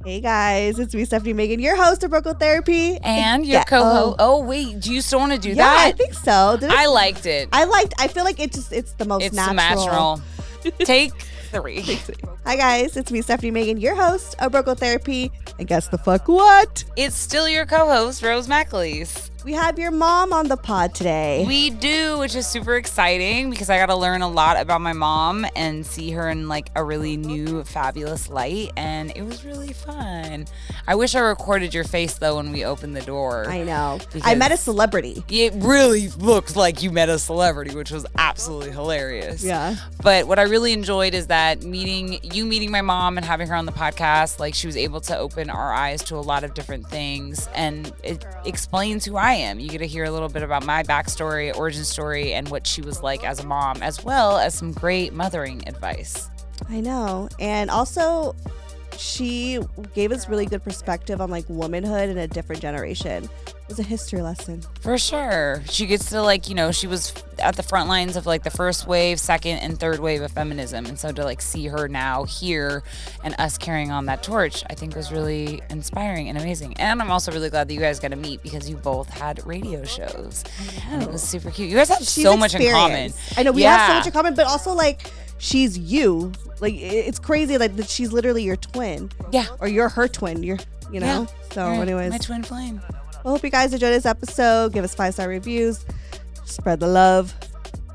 Hey guys, it's me, Stephanie Megan, your host of Broco Therapy. And your co-host. Oh, wait, do you still want to do that? I think so. I liked it. I feel like it's the most natural. Take 3. Hi guys, it's me, Stephanie Megan, your host of Broco Therapy. And guess the fuck what? It's still your co-host, Rose McAleese. We have your mom on the pod today. We do, which is super exciting because I got to learn a lot about my mom and see her in like a really new, fabulous light. And it was really fun. I wish I recorded your face though when we opened the door. I know. I met a celebrity. It really looked like you met a celebrity, which was absolutely hilarious. Yeah. But what I really enjoyed is that meeting my mom and having her on the podcast, like she was able to open our eyes to a lot of different things, and it explains who I am. You get to hear a little bit about my backstory, origin story, and what she was like as a mom, as well as some great mothering advice. I know. And also, she gave us really good perspective on like womanhood in a different generation. It was a history lesson. For sure. She gets to she was at the front lines of like the first wave, second and third wave of feminism. And so to like see her now here and us carrying on that torch, I think was really inspiring and amazing. And I'm also really glad that you guys got to meet because you both had radio shows. And it was super cute. You guys have so much in common. I know we have so much in common, but also like she's you. Like it's crazy like that she's literally your twin. Yeah. Or you're her twin. So anyways. My twin flame. Well, hope you guys enjoyed this episode. Give us 5-star reviews. Spread the love.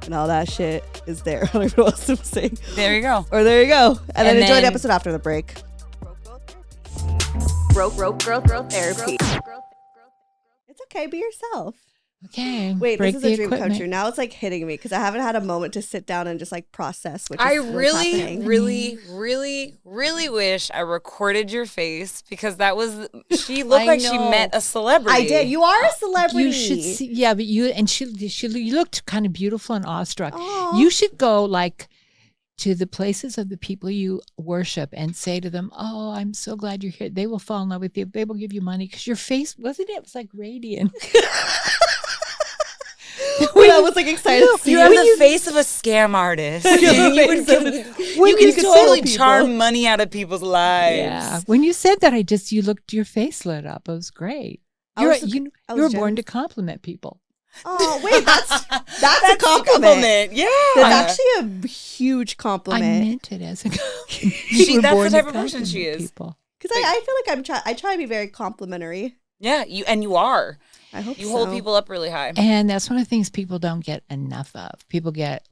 And all that shit is there. I don't even know what else to say. There you go. Or there you go. And then enjoy the episode after the break. Growth therapy. It's okay. Be yourself. Okay. Wait, this is a dream come true. Now it's like hitting me because I haven't had a moment to sit down and just like process. I really wish I recorded your face because she looked like she met a celebrity. I did. You are a celebrity. You should see. Yeah, but you looked kind of beautiful and awestruck. Aww. You should go like to the places of the people you worship and say to them, "Oh, I'm so glad you're here." They will fall in love with you. They will give you money because your face wasn't it? It was like radiant. I was like excited. You have the face of a scam artist. You can totally charm money out of people's lives. Yeah. When you said that, your face lit up. It was great. You were born to compliment people. Oh wait, that's a compliment. Yeah, that's actually a huge compliment. I meant it as a compliment. That's the type of person she is. Because I feel like I try to be very complimentary. Yeah, you are. I hope you hold people up really high. And that's one of the things people don't get enough of. People get,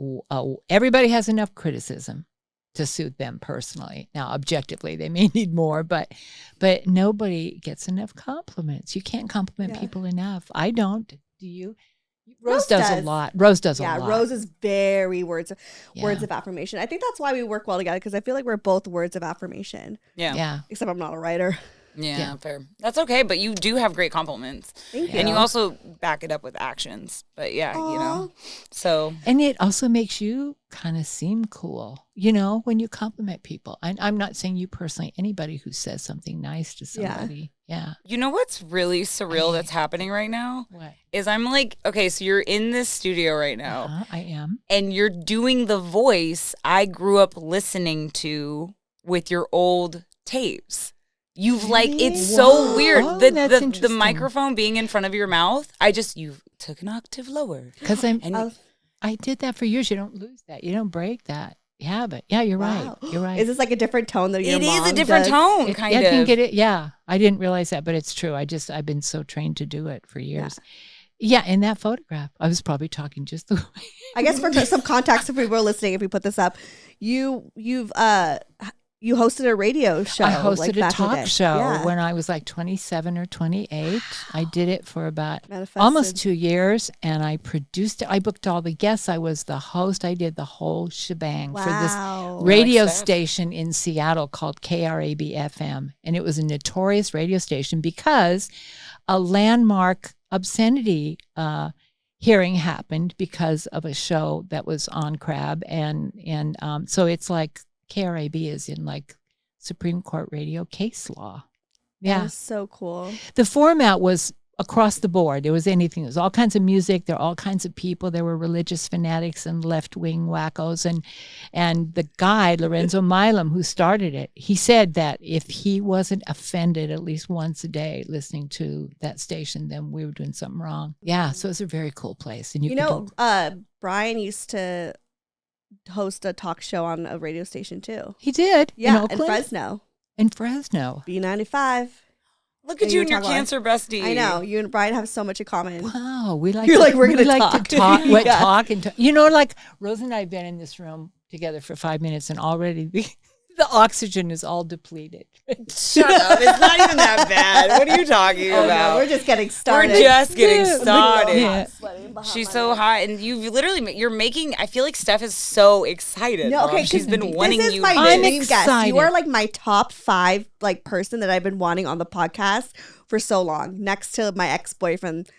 everybody has enough criticism to suit them personally. Now, objectively, they may need more, but nobody gets enough compliments. You can't compliment people enough. I don't. Do you? Rose does a lot. Rose does a lot. Yeah, Rose is very words of affirmation. I think that's why we work well together because I feel like we're both words of affirmation. Yeah. Except I'm not a writer. Yeah, fair. That's okay, but you do have great compliments. Thank you. And you also back it up with actions. But yeah, so. And it also makes you kind of seem cool, when you compliment people. I'm not saying you personally, anybody who says something nice to somebody. Yeah. You know what's really surreal that's happening right now? What? Is I'm like, okay, so you're in this studio right now. I am. And you're doing the voice I grew up listening to with your old tapes. You've it's so weird. Oh, The microphone being in front of your mouth, you took an octave lower. Because I did that for years. You don't lose that. You don't break that. Yeah, but you're right. You're right. Is this like a different tone that your mom It is a different tone, kind of. I can get it. Yeah, I didn't realize that, but it's true. I've been so trained to do it for years. Yeah, in that photograph, I was probably talking just the way. I guess for some context, if we were listening, if we put this up, you hosted a radio show. I hosted a talk show when I was like 27 or 28. I did it for about almost 2 years, and I produced it. I booked all the guests. I was the host. I did the whole shebang for this radio station in Seattle called KRAB-FM, and it was a notorious radio station because a landmark obscenity hearing happened because of a show that was on Crab, and so it's like KRAB is in like Supreme Court radio case law. Yeah. That was so cool. The format was across the board. There was anything. There was all kinds of music. There were all kinds of people. There were religious fanatics and left-wing wackos. And the guy, Lorenzo Milam, who started it, he said that if he wasn't offended at least once a day listening to that station, then we were doing something wrong. Yeah, so it's a very cool place. And Brian used to host a talk show on a radio station too. He did. Yeah, in Fresno. In Fresno. B95. Look at you and your cancer bestie. I know. You and Brian have so much in common. Wow. We're going to talk. To talk. Talk and talk. Like Rose and I have been in this room together for 5 minutes and already the oxygen is all depleted. Shut up. It's not even that bad. What are you talking about? No, we're just getting started. Yeah. She's so hot. And you're making, I feel like Steph is so excited. No, okay. She's been wanting you. I'm dream guest. You are like my top 5 like person that I've been wanting on the podcast for so long. Next to my ex-boyfriend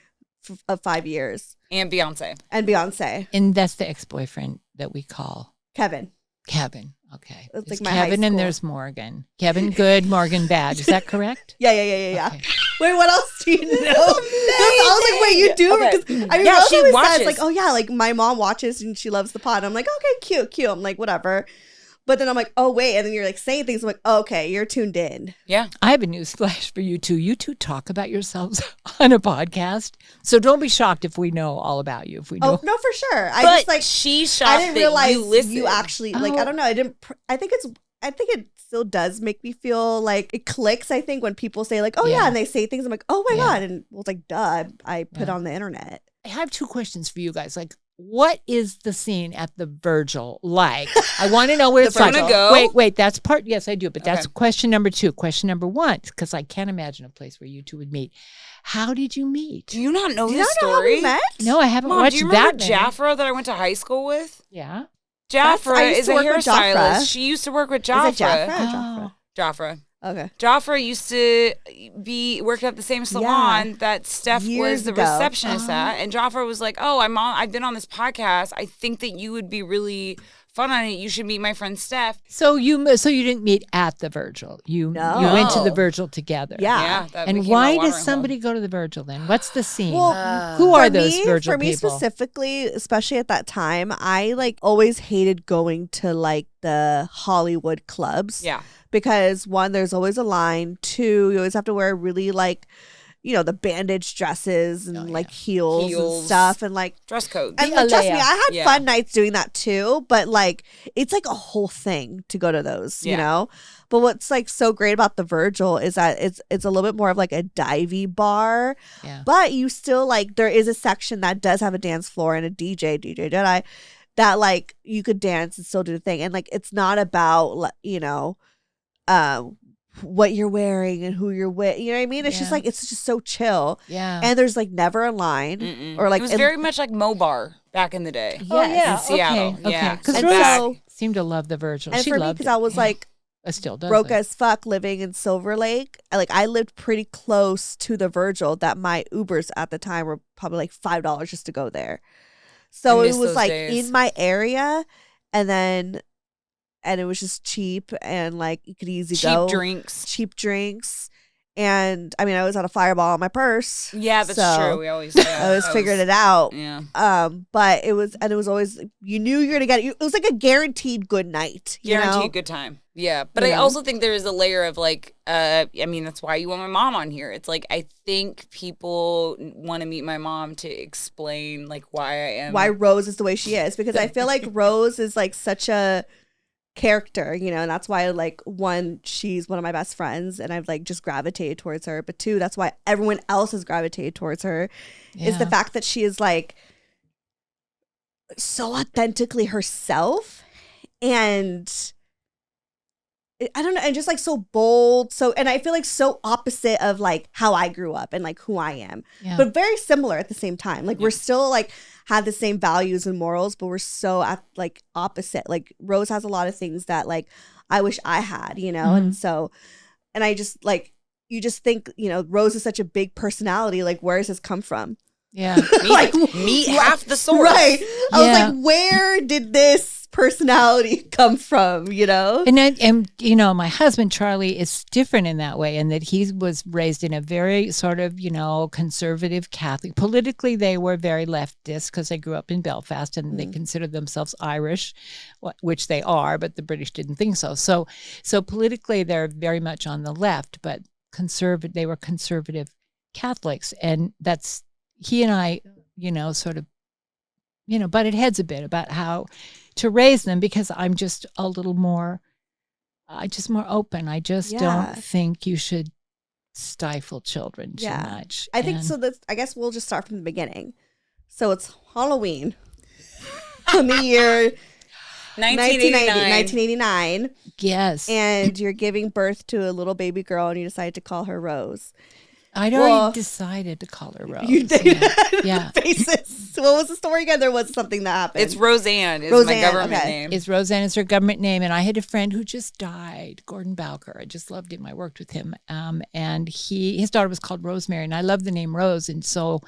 of 5 years. And Beyonce. And that's the ex-boyfriend that we call Kevin. Okay. It's like my Kevin and there's Morgan. Kevin good, Morgan bad. Is that correct? Yeah. Okay. Wait, what else do you know? I was like, wait, you do? Okay. I mean, yeah, she watches. Says, like, oh yeah, like my mom watches and she loves the pod. I'm like, okay, cute. I'm like, whatever. But then I'm like, oh wait, and then you're like saying things. I'm like, oh, okay, you're tuned in. Yeah. I have a news flash for you two. You two talk about yourselves on a podcast, so don't be shocked if we know all about you. If we know. Oh no, for sure. She's shocked. I didn't realize you listen. You actually like. I don't know. I didn't. I think it still does make me feel like it clicks. I think when people say like, oh yeah, and they say things, I'm like, oh my god, and it's like, duh, I put on the internet. I have 2 questions for you guys. Like, what is the scene at the Virgil like? I want to know where it's like. Go? Wait, that's part. Yes, I do. But that's question number 2. Question number 1, because I can't imagine a place where you two would meet. How did you meet? Do you not know this story? Know how we met? No, I haven't Mom, watched do you remember that. Jafra that I went to high school with? Yeah. Jafra is a hairstylist. She used to work with Jafra. Is it Jafra? Jafra. Okay. Jafra used to worked at the same salon that Steph was the receptionist at, and Jafra was like, "Oh, I've been on this podcast. I think that you would be really fun on it. You should meet my friend Steph." So you didn't meet at the Virgil. You went to the Virgil together. Yeah. And why does somebody go to the Virgil then? What's the scene? Well, who are those Virgil people? For me specifically, especially at that time, I like always hated going to like the Hollywood clubs. Yeah. Because 1, there's always a line. 2, you always have to wear really like, the bandage dresses and like heels and stuff and like dress code. And like, trust me, I had fun nights doing that too. But like, it's like a whole thing to go to those, you know. But what's like so great about the Virgil is that it's a little bit more of like a divey bar. Yeah. But you still like there is a section that does have a dance floor and a DJ Jedi, that like you could dance and still do the thing. And like it's not about what you're wearing and who you're with, you know what I mean? It's just like it's just so chill. Yeah. And there's like never a line or like it was very much like Mo Bar back in the day. Oh yeah, in Seattle. Okay. Yeah, because Rose seemed to love the Virgil. And she for me, because I was like, I still does broke as fuck living in Silver Lake. I lived pretty close to the Virgil. That my Ubers at the time were probably like $5 just to go there. So it was like in my area, and it was just cheap and like you could easily go. Cheap drinks. And I mean, I always had a Fireball in my purse. Yeah, that's true. We always figured it out. Yeah. But it was always, you knew you were gonna get it. It was like a guaranteed good night. Guaranteed good time. Yeah. But I also think there is a layer of like, I mean, that's why you want my mom on here. It's like, I think people want to meet my mom to explain like why Rose is the way she is. Because I feel like Rose is like such a character, and that's why like 1, she's one of my best friends and I've like just gravitated towards her, but 2, that's why everyone else has gravitated towards her is the fact that she is like so authentically herself and I don't know, and just like so bold, and I feel like so opposite of like how I grew up and like who I am, but very similar at the same time. Like we're still like had the same values and morals, but we're so like opposite. Like Rose has a lot of things that like I wish I had, and so, and I just like, you just think, Rose is such a big personality. Like where does this come from? Yeah. meet half the source. Right. I was like, where did this personality come from, And my husband Charlie is different in that way, in that he was raised in a very sort of conservative Catholic. Politically they were very leftist because they grew up in Belfast and they considered themselves Irish, which they are, but the British didn't think so politically they're very much on the left, but they were conservative Catholics, and that's he and I sort of butted heads a bit about how to raise them, because I'm just a little more, more open. I just don't think you should stifle children too much. I think so. I guess we'll just start from the beginning. So it's Halloween in the year 1989. Yes. And you're giving birth to a little baby girl, and you decide to call her Rose. I'd already decided to call her Rose. You did? Yeah. Faces. What was the story again? There was something that happened. It's Roseanne my government name. It's Roseanne is her government name. And I had a friend who just died, Gordon Bowker. I just loved him. I worked with him. And his daughter was called Rosemary, and I loved the name Rose. And so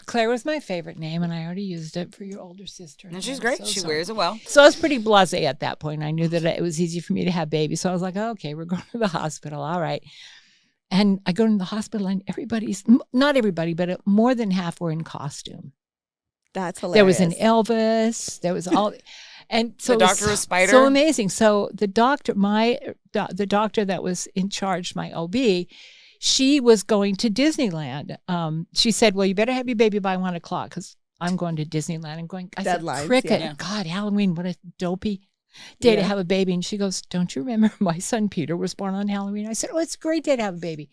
Claire was my favorite name, and I already used it for your older sister. And she's great. She wears it well. So I was pretty blasé at that point. I knew that it was easy for me to have babies. So I was like, okay, we're going to the hospital. All right. And I go to the hospital, and not everybody, but more than half were in costume. That's hilarious. There was an Elvis. There was all, and so the doctor was Spider. So amazing. So the doctor, the doctor that was in charge, my OB, she was going to Disneyland. She said, "Well, you better have your baby by 1 o'clock because I'm going to Disneyland." I'm going. I Deadlines, said, "Cricket, yeah. God, Halloween, what a dopey day to have a baby." And she goes, "Don't you remember my son Peter was born on Halloween?" I said, "Oh, it's a great day to have a baby."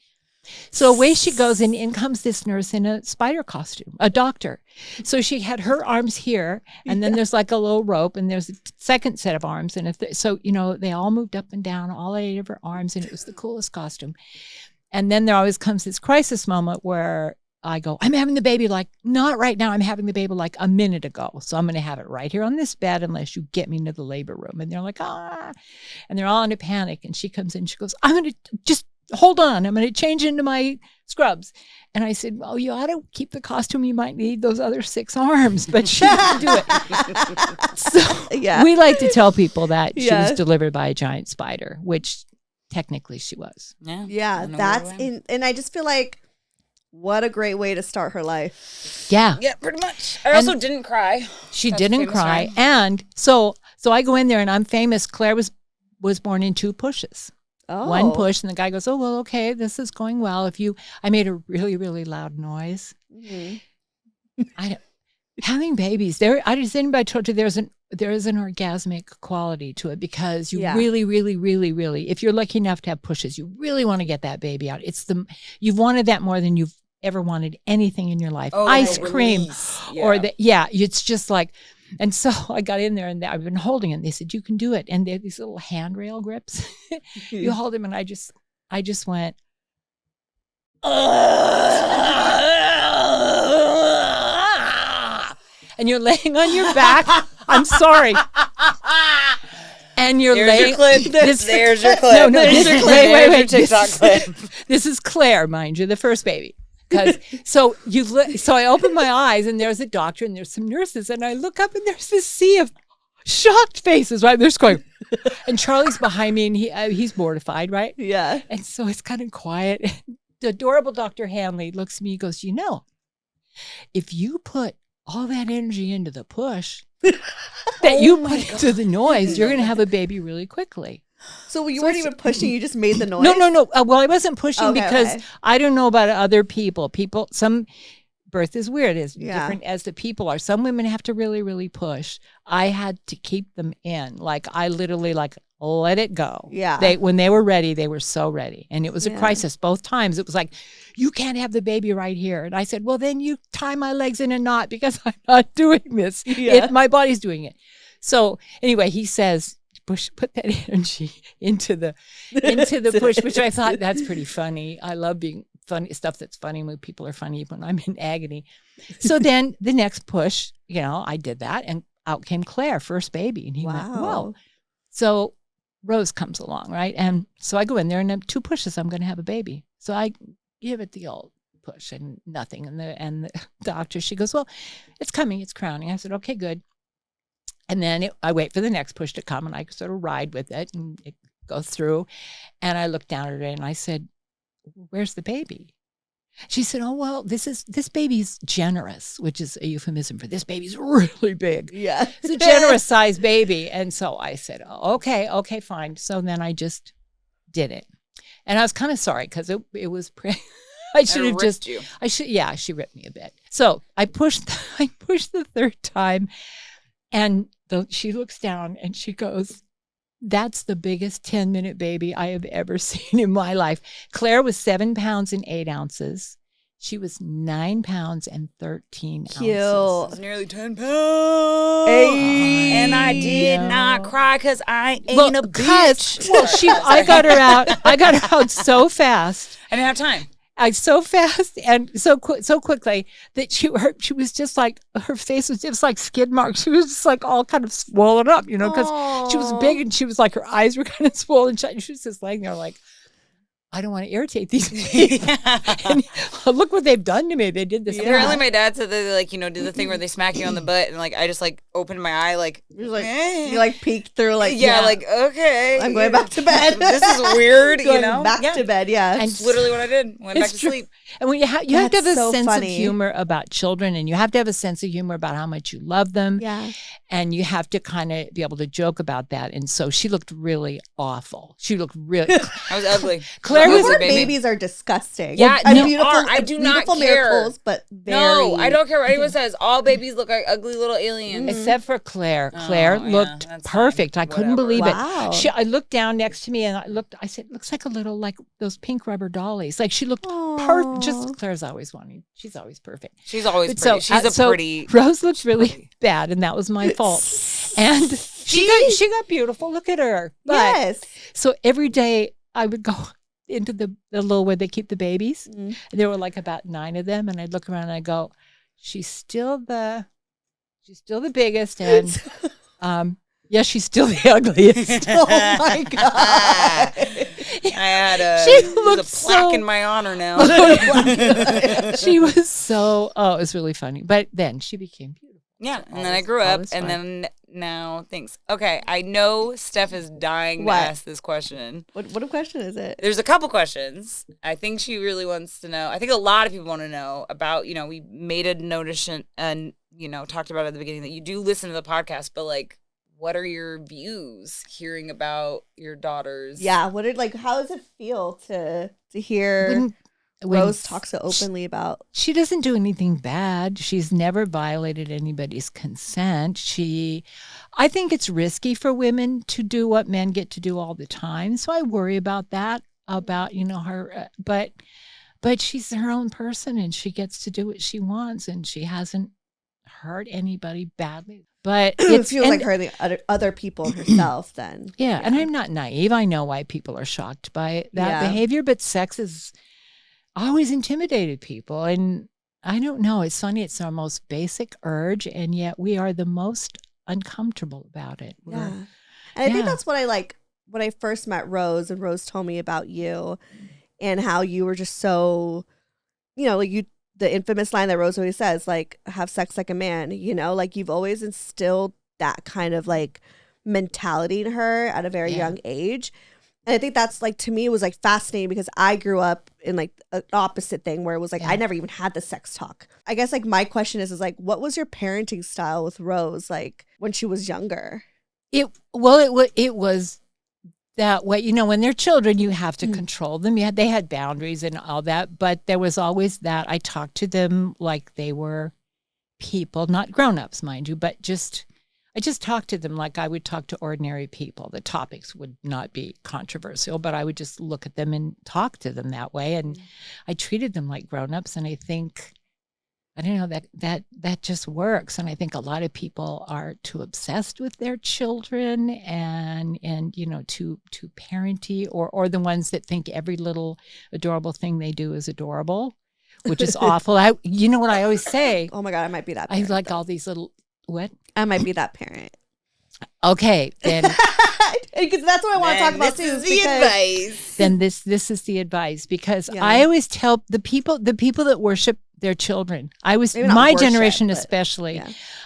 So away she goes, and in comes this nurse in a spider costume, a doctor. So she had her arms here, and then there's like a little rope, and there's a second set of arms. And they all moved up and down, all 8 of her arms, and it was the coolest costume. And then there always comes this crisis moment where I go, "I'm having the baby, like, not right now. I'm having the baby like a minute ago. So I'm going to have it right here on this bed unless you get me into the labor room." And they're like, "Ah." And they're all in a panic. And she comes in, she goes, "I'm going to just hold on. I'm going to change into my scrubs." And I said, "Well, you ought to keep the costume. You might need those other 6 arms." But she didn't do it. So we like to tell people that she was delivered by a giant spider, which technically she was. Yeah, that's and I just feel like, what a great way to start her life. Yeah. Yeah, pretty much. I also didn't cry. She didn't cry. Right? And so I go in there, and I'm famous. Claire was born in 2 pushes. Oh. 1 push, and the guy goes, "Oh, well, okay, this is going well." I made a really, really loud noise. Mm-hmm. Having babies, anybody told you there is an orgasmic quality to it, because you really, really, really, really, if you're lucky enough to have pushes, you really want to get that baby out. You've wanted that more than you've ever wanted anything in your life. Ice cream, it's just like. And so I got in there, and I've been holding it. And they said, "You can do it." And they have these little handrail grips. You hold them, and I just went. And you're laying on your back. I'm sorry. And you're laying. There's your clip. No, there's your clip. Wait. TikTok clip. This is Claire, mind you, the first baby. So I open my eyes, and there's a doctor, and there's some nurses, and I look up, and there's this sea of shocked faces, right? They're just going, and Charlie's behind me, and he's mortified, right? Yeah. And so it's kind of quiet. The adorable Dr. Hanley looks at me, he goes, "If you put all that energy into the push that you put into the noise, you're going to have a baby really quickly." So you weren't even pushing, you just made the noise? No. Well, I wasn't pushing because I don't know about other people. Some birth is weird, as different as the people are. Some women have to really, really push. I had to keep them in. Like, I literally let it go. Yeah. When they were ready, they were so ready. And it was a crisis both times. It was like, "You can't have the baby right here." And I said, "Well, then you tie my legs in a knot, because I'm not doing this. My body's doing it." So anyway, he says, put that energy into the push, which I thought, that's pretty funny. I love being funny, stuff that's funny when people are funny when I'm in agony. So then the next push, I did that, and out came Claire, first baby. And he went, "Whoa." So Rose comes along, right? And so I go in there, and in 2 pushes, I'm going to have a baby. So I give it the old push and nothing. And the doctor, she goes, well, it's coming, it's crowning. I said, okay, good. And then I wait for the next push to come, and I sort of ride with it, and it goes through. And I looked down at it, and I said, where's the baby? She said, oh, well, this baby's generous, which is a euphemism for this baby's really big. Yeah. It's a generous sized baby. And so I said, oh, okay, fine. So then I just did it. And I was kind of sorry because it was I should have just, you. She ripped me a bit. So I pushed the third time, and she looks down and she goes, that's the biggest 10-minute baby I have ever seen in my life. Claire was 7 pounds and 8 ounces. She was 9 pounds and 13 Cute. ounces. It's nearly 10 pounds. Hey. And I did not cry because I ain't a bitch. Well, I got her out so fast. I didn't have time. So fast and so quickly that she was just like, her face was just like skid marks. She was just like all kind of swollen up, because she was big and she was like, her eyes were kind of swollen. She was just laying there like, I don't want to irritate these people. And look what they've done to me. They did this. Apparently my dad said they did the thing where they smack you on the butt, and I just opened my eye you peeked through okay, I'm going back to bed. This is weird, back to bed. Yeah. And it's literally what I did. Went back to sleep. And when you have to have a sense of humor about children, and you have to have a sense of humor about how much you love them. Yeah. And you have to kind of be able to joke about that. And so she looked really awful. She looked really. I was ugly. Claire was Newborn babies are disgusting. Yeah, I do not care. Miracles, but no, I don't care what anyone says. All babies look like ugly little aliens, except for Claire. Claire looked perfect. I couldn't believe it. I looked down next to me, and I said, looks like a little like those pink rubber dollies. Like she looked perfect. Just Claire's always wanting. She's always perfect. She's always pretty. She's pretty. Rose looks really bad, and that was my fault. And she got beautiful. Look at her. But, yes. So every day I would go into the little where they keep the babies. And there were like about 9 of them, and I'd look around and I'd go, she's still the biggest, and she's still the ugliest. Oh my God. I had a plaque in my honor now. She was so, it was really funny. But then she became beautiful. Yeah, and then I grew up, and then now thanks. Okay, I know Steph is dying to ask this question. What question is it? There's a couple questions. I think she really wants to know. I think a lot of people want to know about, we made a notice and, talked about at the beginning that you do listen to the podcast, but what are your views hearing about your daughters? Yeah, how does it feel to hear Rose talks so openly about? She doesn't do anything bad. She's never violated anybody's consent. I think it's risky for women to do what men get to do all the time. So I worry about that, about, her, but she's her own person, and she gets to do what she wants, and she hasn't hurt anybody badly. But it feels like hurting other people herself then. Yeah, and I'm not naive. I know why people are shocked by that behavior, but sex is always intimidated people. And I don't know. It's funny. It's our most basic urge, and yet we are the most uncomfortable about it. And I think that's what I like when I first met Rose, and Rose told me about you and how you were just so, the infamous line that Rose always says, have sex like a man, you've always instilled that kind of mentality in her at a very young age. And I think that's to me, it was fascinating because I grew up in an opposite thing where it was I never even had the sex talk. I guess my question is what was your parenting style with Rose when she was younger? It was that way. When they're children, you have to control them. They had boundaries and all that, but there was always that. I talked to them like they were people, not grown-ups, mind you, but I just talked to them like I would talk to ordinary people. The topics would not be controversial, but I would just look at them and talk to them that way. And I treated them like grown-ups. And I think, I don't know, that just works. And I think a lot of people are too obsessed with their children and too parenty, or the ones that think every little adorable thing they do is adorable, which is awful. You know what I always say? Oh my God, I might be that parent. I like all these little, what? I might be that parent. Okay, then because that's what I want to talk about too. This is the advice. Then this is the advice, because I always tell the people that worship their children. I was my generation especially,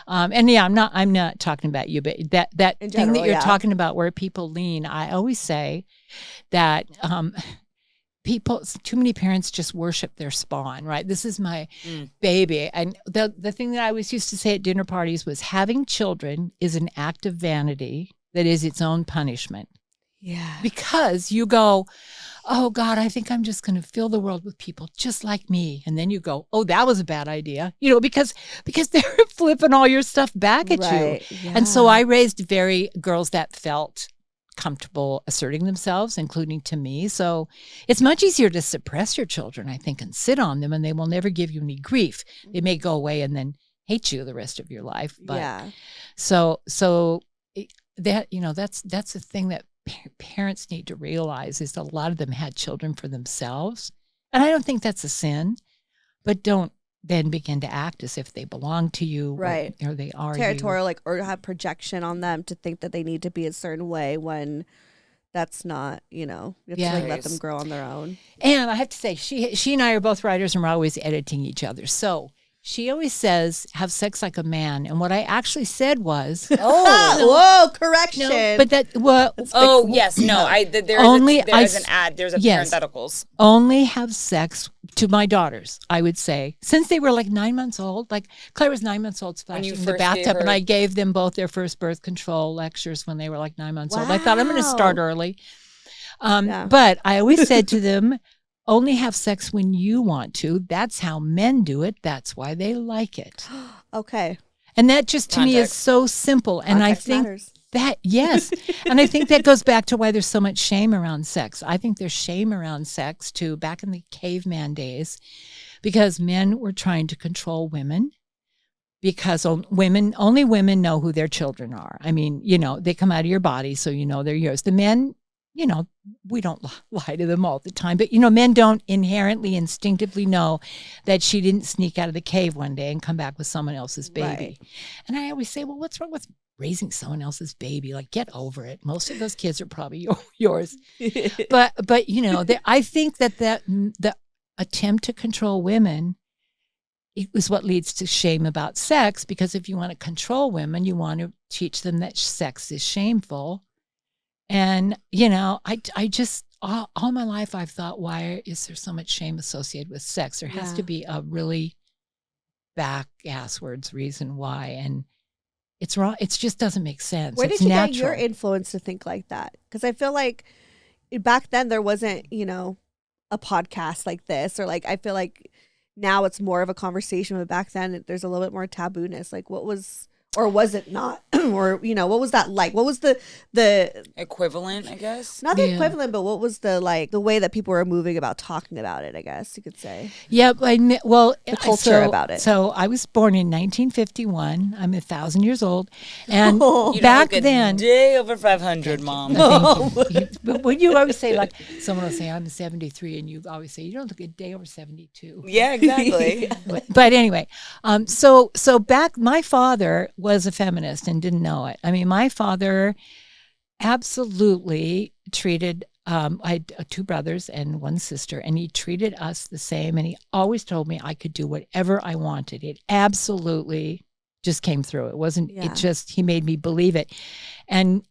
I'm not talking about you, but that thing general, that you're talking about where people lean. I always say that too many parents just worship their spawn, right? This is my baby. And the thing that I always used to say at dinner parties was, having children is an act of vanity that is its own punishment. Yeah. Because you go, oh God, I think I'm just going to fill the world with people just like me. And then you go, oh, that was a bad idea. Because they're flipping all your stuff back at you. Yeah. And so I raised girls that felt comfortable asserting themselves, including to me. So it's much easier to suppress your children, I think, and sit on them, and they will never give you any grief. They may go away and then hate you the rest of your life. But so that, that's the thing that parents need to realize, is that a lot of them had children for themselves. And I don't think that's a sin, but don't then begin to act as if they belong to you, right? Or they are territorial, or have projection on them to think that they need to be a certain way when that's not. You have to let them grow on their own. And I have to say, she and I are both writers, and we're always editing each other. So she always says, have sex like a man. And what I actually said was, whoa, correction. No, but that, there's an ad, there's a parentheticals. Only have sex, to my daughters, I would say, since they were like 9 months old. Like Claire was 9 months old, splashing in the bathtub, and I gave them both their first birth control lectures when they were like 9 months old. I thought, I'm going to start early. But I always said to them, only have sex when you want to. That's how men do it. That's why they like it. Okay. And that just to me is so simple. And Context I think matters. that, yes. And I think that goes back to why there's so much shame around sex. I think there's shame around sex too, back in the caveman days, because men were trying to control women, because only women know who their children are. I mean, they come out of your body, so they're yours. The men, we don't lie to them all the time, but men don't instinctively know that she didn't sneak out of the cave one day and come back with someone else's baby. Right. And I always say, well, what's wrong with raising someone else's baby? Like, get over it. Most of those kids are probably yours. but I think that the attempt to control women is what leads to shame about sex, because if you want to control women, you want to teach them that sex is shameful. And, I just, all my life I've thought, why is there so much shame associated with sex? There has to be a really back-asswards reason why. And it's wrong. It just doesn't make sense. Where did you get your influence to think like that? Because I feel like back then there wasn't, a podcast like this, or I feel like now it's more of a conversation, but back then there's a little bit more tabooness. Like, what was... Or was it not? Or, what was that like? What was the equivalent, I guess? Not the equivalent, but what was the way that people were moving about talking about it, I guess you could say. Yeah, the culture about it. So I was born in 1951. I'm 1,000 years old. And you back don't look then... a day over 500, Mom. But when you always say, someone will say, I'm 73, and you always say, you don't look a day over 72. Yeah, exactly. But anyway, so back, my father was a feminist and didn't know it. I mean, my father absolutely treated, I had 2 brothers and 1 sister, and he treated us the same. And he always told me I could do whatever I wanted. It absolutely just came through. It wasn't, he made me believe it. And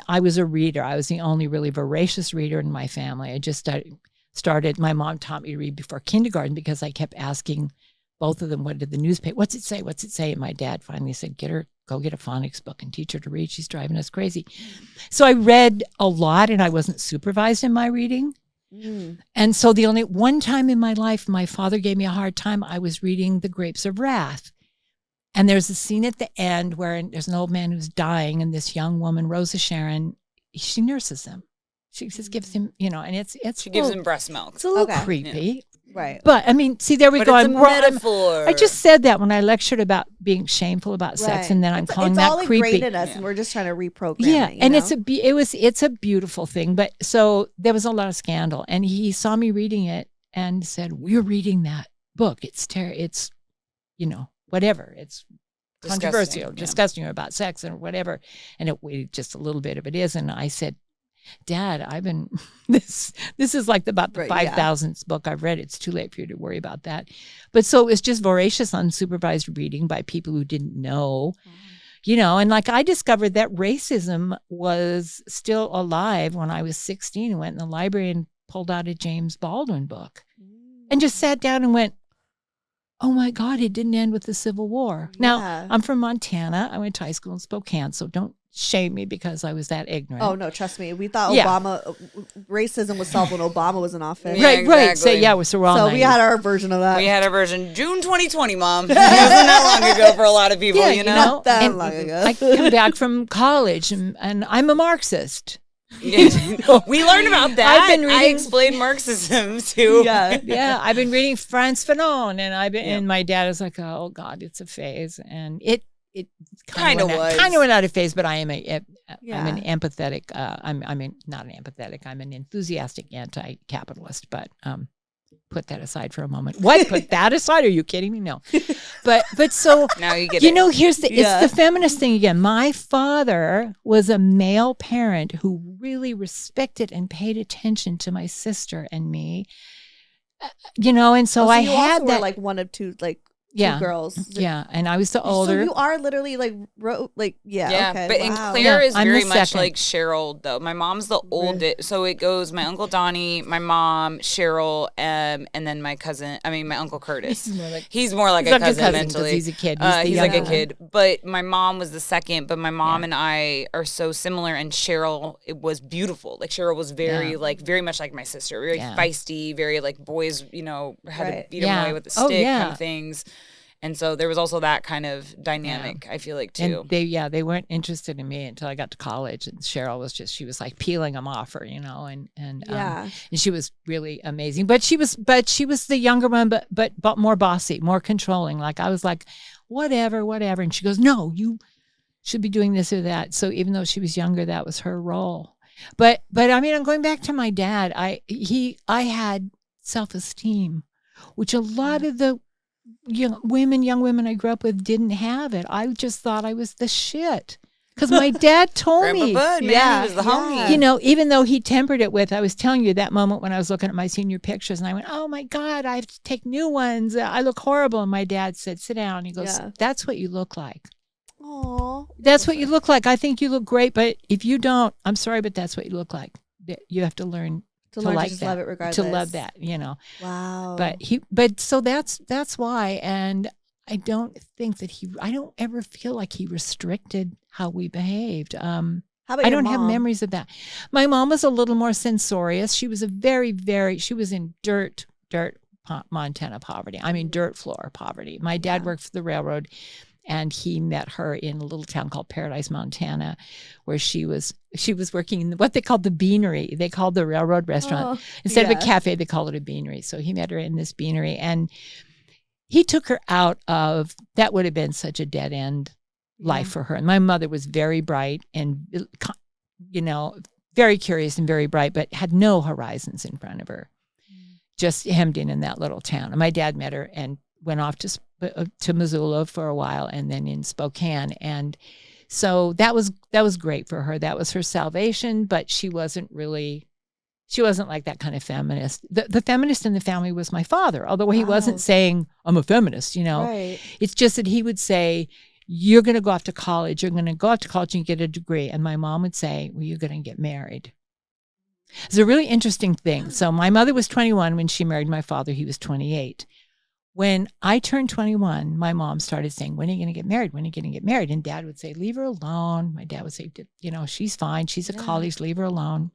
I was a reader. I was the only really voracious reader in my family. I just started, my mom taught me to read before kindergarten, because I kept asking both of them, what did the newspaper, what's it say? What's it say? And my dad finally said, go get a phonics book and teach her to read. She's driving us crazy. So I read a lot, and I wasn't supervised in my reading. And so the only one time in my life my father gave me a hard time, I was reading The Grapes of Wrath. And there's a scene at the end where there's an old man who's dying, and this young woman, Rosa Sharon, she nurses him. She just gives him, and she gives him breast milk. It's a little creepy. Yeah. Right. But I mean, see, there we go. It's a metaphor. I just said that when I lectured about being shameful about sex, and then I'm calling that creepy. It's all ingrained in us, and we're just trying to reprogram it. Yeah, and it's a beautiful thing. But so there was a lot of scandal, and he saw me reading it and said, "We're reading that book. It's whatever. It's controversial, disgusting about sex and whatever. And it just a little bit of it is. And I said, Dad, I've been this is like about the 5,000th book I've read. It's too late for you to worry about that. But so it was just voracious unsupervised reading by people who didn't know. And like I discovered that racism was still alive when I was 16 and went in the library and pulled out a James Baldwin book and just sat down and went, oh my God, it didn't end with the Civil War. Now, I'm from Montana. I went to high school in Spokane, so don't shame me because I was that ignorant. Oh, no, trust me. We thought racism was solved when Obama was in office. Yeah, right. So, we're all So we had our version of that. We had our version. June 2020, Mom. It wasn't that long ago for a lot of people, Not that long ago. I come back from college and I'm a Marxist. We learned about that. I explained Marxism too. I've been reading Frantz Fanon, and and my dad is like, oh God, it's a phase, and it kind of went out of phase. But I'm an empathetic. I'm not an empathetic. I'm an enthusiastic anti-capitalist. But put that aside for a moment. What? Put that aside? Are you kidding me? No. But so now you get it. Here's it's the feminist thing again. My father was a male parent who really respected and paid attention to my sister and me. And so I had that. Were like one of two, like. Two girls. Yeah, and I was the older. So you are literally okay. But and Claire is very much like Cheryl, though. My mom's the oldest, so it goes my Uncle Donnie, my mom, Cheryl, and then my Uncle Curtis. He's more like a cousin mentally. He's a kid. He's like a kid. But my mom was the second, but my mom and I are so similar, and Cheryl, it was beautiful. Like Cheryl was very much like my sister, very feisty, very like boys, had to beat them away with the stick kind of things. And so there was also that kind of dynamic, I feel like, too. And they weren't interested in me until I got to college. And Cheryl she was like peeling them off her, and she was really amazing. But she was the younger one, but more bossy, more controlling. Like I was like, whatever. And she goes, no, you should be doing this or that. So even though she was younger, that was her role. But I mean, I'm going back to my dad. I had self-esteem, which a lot of the young women I grew up with didn't have it. I just thought I was the shit because my dad told me. Bud, man, he was the homie. Even though he tempered it with, I was telling you that moment when I was looking at my senior pictures and I went, oh my God, I have to take new ones. I look horrible. And my dad said, sit down. He goes, that's what you look like. Aww. That's what you look like. I think you look great, but if you don't, I'm sorry, but that's what you look like. You have to learn to like that, love it regardless. to love that, Wow. But so that's why, and I don't think that I don't ever feel like he restricted how we behaved. How about I don't your have mom? memories of that. My mom was a little more censorious. She was she was in dirt Montana poverty. I mean, dirt floor poverty. My dad worked for the railroad. And he met her in a little town called Paradise, Montana, where she was working in what they called the beanery. They called the railroad restaurant. Instead of a cafe, they called it a beanery. So he met her in this beanery. And he took her out of, that would have been such a dead end life for her. And my mother was very bright and, very curious and very bright, but had no horizons in front of her, just hemmed in that little town. And my dad met her and went off to Missoula for a while and then in Spokane. And so that was great for her. That was her salvation, but she wasn't like that kind of feminist. The feminist in the family was my father, although he wasn't saying, I'm a feminist, Right. It's just that he would say, you're going to go off to college. You're going to go off to college and get a degree. And my mom would say, well, you're going to get married. It's a really interesting thing. So my mother was 21 when she married my father. He was 28. When I turned 21, my mom started saying, when are you going to get married? When are you going to get married? And Dad would say, leave her alone. My dad would say, she's fine. She's at college. Leave her alone.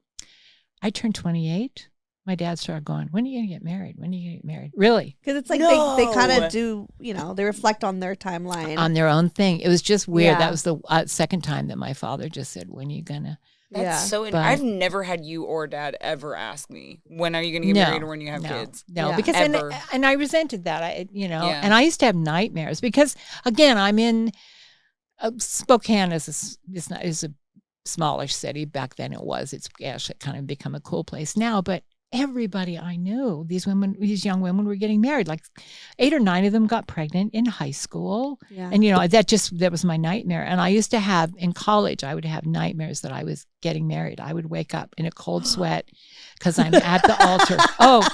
I turned 28. My dad started going, when are you going to get married? When are you going to get married? Really? Because it's like they kind of do, they reflect on their timeline. On their own thing. It was just weird. Yeah. That was the second time that my father just said, when are you going to? That's I've never had you or Dad ever ask me, when are you going to get married or when you have kids? No, because and I resented that. And I used to have nightmares because, again, I'm in Spokane is a smallish city. Back then it was. It's actually kind of become a cool place now. But everybody I knew, these young women were getting married. Like 8 or 9 of them got pregnant in high school. Yeah. And, that was my nightmare. And I used to have, in college, I would have nightmares that I was getting married. I would wake up in a cold sweat because I'm at the altar. Oh,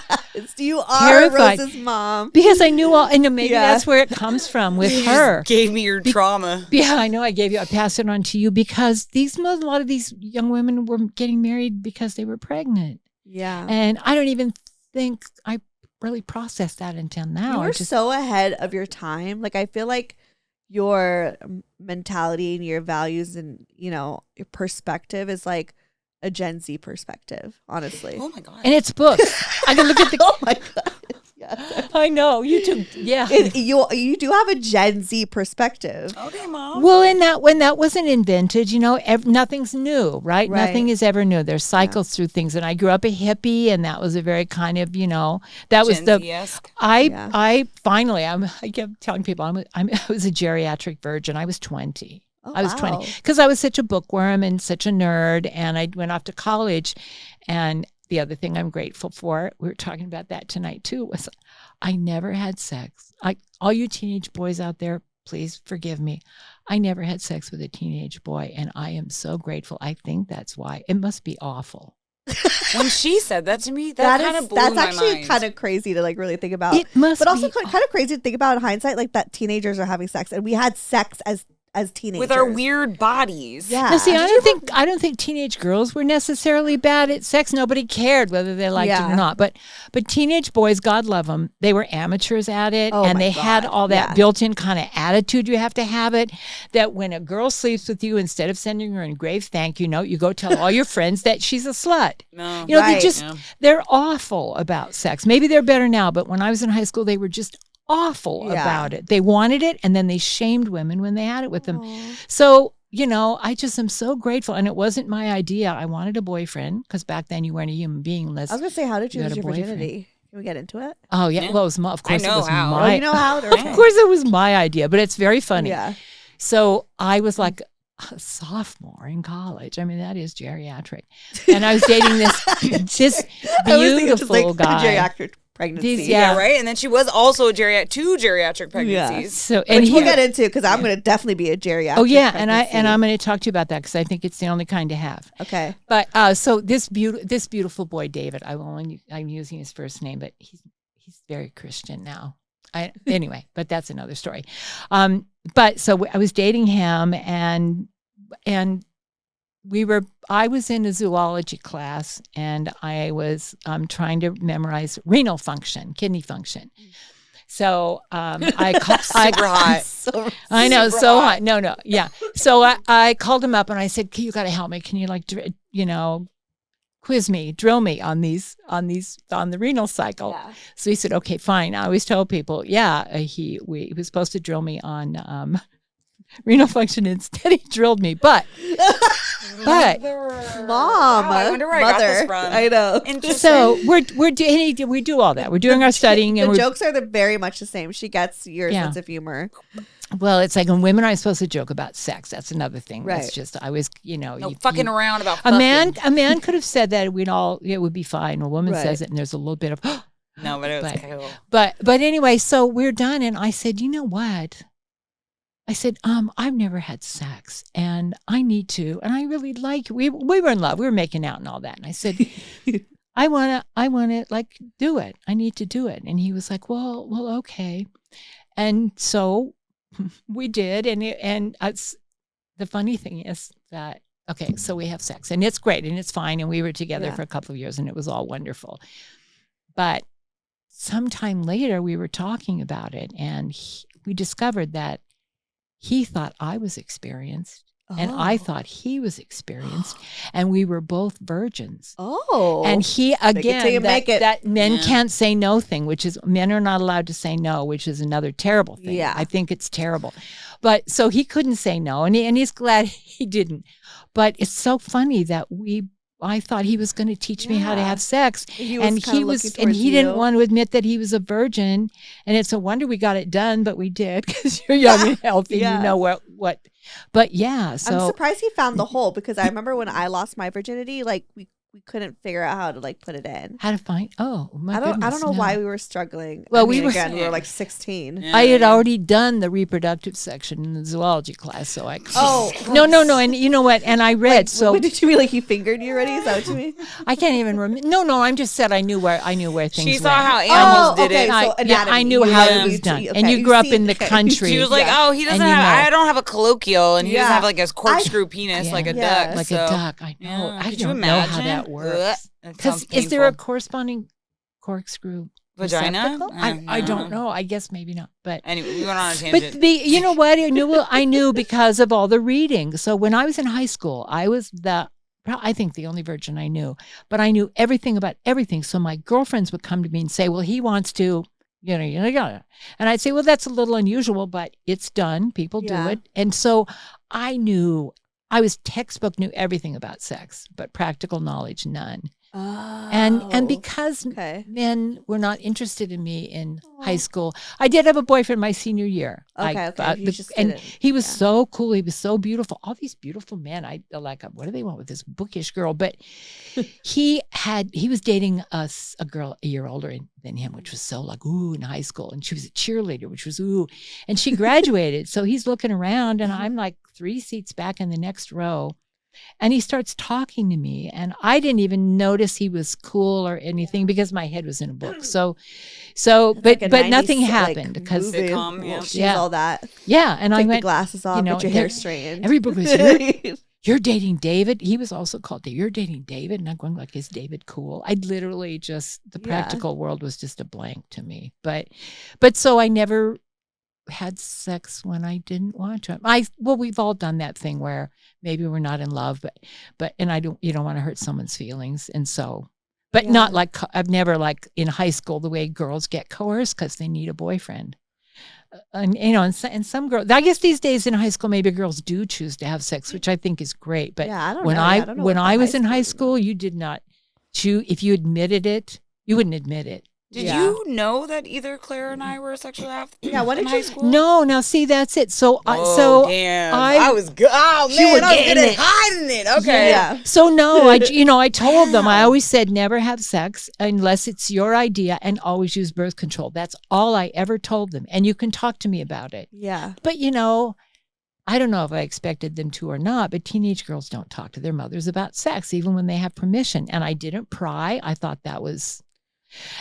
you are terrified. Rose's mom. Because I knew maybe that's where it comes from with her. Gave me your trauma. Yeah, I know. I passed it on to you because a lot of these young women were getting married because they were pregnant. Yeah. And I don't even think I really processed that until now. You were so ahead of your time. Like, I feel like your mentality and your values and, your perspective is like a Gen Z perspective, honestly. Oh my God. And it's books. I can look at the. Oh my God. Yes. I know. You too. Yeah. You do have a Gen Z perspective. Okay, Mom. Well, when that wasn't invented, nothing's new, right? Nothing is ever new. There's cycles through things. And I grew up a hippie, and that was a very kind of, that was the. Gen-Z-esque. I finally, I kept telling people I was a geriatric virgin. I was 20. Oh, I was 20 because I was such a bookworm and such a nerd, and I went off to college. And the other thing I'm grateful for, we were talking about that tonight too, was I never had sex. All you teenage boys out there, please forgive me. I never had sex with a teenage boy, and I am so grateful. I think that's why. It must be awful. When she said that to me, that kind of blew my mind. That's actually kind of crazy to like really think about. It must but also be kind of crazy to think about in hindsight, like that teenagers are having sex, and we had sex as teenagers with our weird bodies. Yeah. Now, see, I don't think teenage girls were necessarily bad at sex. Nobody cared whether they liked it or not. But teenage boys, God love them, they were amateurs at it, and they had all that built-in kind of attitude. You have to have it. That when a girl sleeps with you, instead of sending her an engraved thank you note, you go tell all your friends that she's a slut. No, they're awful about sex. Maybe they're better now, but when I was in high school, they were just awful about it. They wanted it, and then they shamed women when they had it with them. So, I just am so grateful. And it wasn't my idea. I wanted a boyfriend because back then you weren't a human being unless I was going to say, how did you lose your boyfriend. virginity? Can we get into it? Oh, yeah. Well, of course it was how. my you know how? Of course it was my idea, but it's very funny. Yeah. So I was like a sophomore in college. I mean, that is geriatric. And I was dating this beautiful guy. Geriatric pregnancy. Yeah, right. And then she was also two geriatric pregnancies. So, which we'll get into because I'm going to definitely be a geriatric. Oh yeah, pregnancy. and I'm going to talk to you about that because I think it's the only kind to have. Okay. But so this beautiful boy David, I'm using his first name, but he's very Christian now. Anyway, but that's another story. But so I was dating him, and I was in a zoology class, and I was trying to memorize renal function, kidney function. So I hot. I know, so hot. No, yeah. So I called him up and I said, "You got to help me. Can you quiz me, drill me on the renal cycle?" Yeah. So he said, "Okay, fine." I always tell people, he was supposed to drill me on renal function. Instead, he drilled me, but Mom, wow, I wonder where I got this from. I know. So we do all that. We're doing our studying, and the jokes are very much the same. She gets your sense of humor. Well, it's like when women are supposed to joke about sex. That's another thing. Right. That's just I was, fucking around about a man could have said that it would be fine. A woman says it, and there's a little bit of no, but it was cool. But anyway, so we're done, and I said, you know what? I said, I've never had sex, and I need to, and I really like. We were in love. We were making out and all that, and I said, I wanna like do it. I need to do it, and he was like, well, okay, and so we did, and the funny thing is that okay, so we have sex, and it's great, and it's fine, and we were together for a couple of years, and it was all wonderful, but sometime later we were talking about it, and we discovered that he thought I was experienced, and I thought he was experienced, and we were both virgins. Oh. And he, again, that men can't say no thing, which is men are not allowed to say no, which is another terrible thing. Yeah. I think it's terrible. But so he couldn't say no, and he's glad he didn't. But it's so funny that I thought he was going to teach me how to have sex, he didn't want to admit that he was a virgin, and it's a wonder we got it done, but we did because you're young and healthy, and you know what. But so I'm surprised he found the hole because I remember when I lost my virginity, like we couldn't figure out how to like put it in. How to find? Oh, my I don't goodness, know why we were struggling. Well, we were like 16. I had already done the reproductive section in the zoology class, so I. No, and you know what? And I read. Like, so what did you mean? Like he fingered you already? Is that what you mean? I can't even remember. No. I'm just said I knew where things. She went. saw how animals did it. So I knew how it was done. And you grew up in the country. She was like, "Oh, he doesn't have. I don't have a colloquial, and he doesn't have like a corkscrew penis like a duck. Like a duck. I know. I don't know how that works. Because is there a corresponding corkscrew vagina? I don't know. I guess maybe not. But anyway, we went on a tangent. But you know what? I knew because of all the reading. So when I was in high school, I was I think the only virgin I knew. But I knew everything about everything. So my girlfriends would come to me and say, "Well, he wants to." And I'd say, "Well, that's a little unusual, but it's done. People do it." And so I was textbook, knew everything about sex, but practical knowledge, none. Oh. And because men were not interested in me in high school, I did have a boyfriend my senior year. He was so cool. He was so beautiful. All these beautiful men. I like, what do they want with this bookish girl? But he was dating a girl a year older than him, which was so like, ooh, in high school. And she was a cheerleader, which was, ooh. And she graduated. So he's looking around and I'm like 3 seats back in the next row. And he starts talking to me, and I didn't even notice he was cool or anything because my head was in a book. But nothing happened because all that. Yeah, and take I went the glasses off, get your hair straightened. Everybody was you're dating David. He was also called David. You're dating David, and I'm going like, is David cool? I literally the practical world was just a blank to me. But so I never had sex when I didn't want to. We've all done that thing where maybe we're not in love, but you don't want to hurt someone's feelings, and so, but not like I've never like in high school the way girls get coerced because they need a boyfriend, and some girls. I guess these days in high school maybe girls do choose to have sex, which I think is great. But when I was in high school, you did not choose. If you admitted it, you wouldn't admit it. Did you know that either Claire and I were sexually active? Yeah, what did high school? No, now see, that's it. So, damn. I was good. Oh man, I was good at hiding it. Okay. Yeah. So no, I told them. I always said never have sex unless it's your idea, and always use birth control. That's all I ever told them. And you can talk to me about it. Yeah. But I don't know if I expected them to or not, but teenage girls don't talk to their mothers about sex, even when they have permission. And I didn't pry. I thought that was.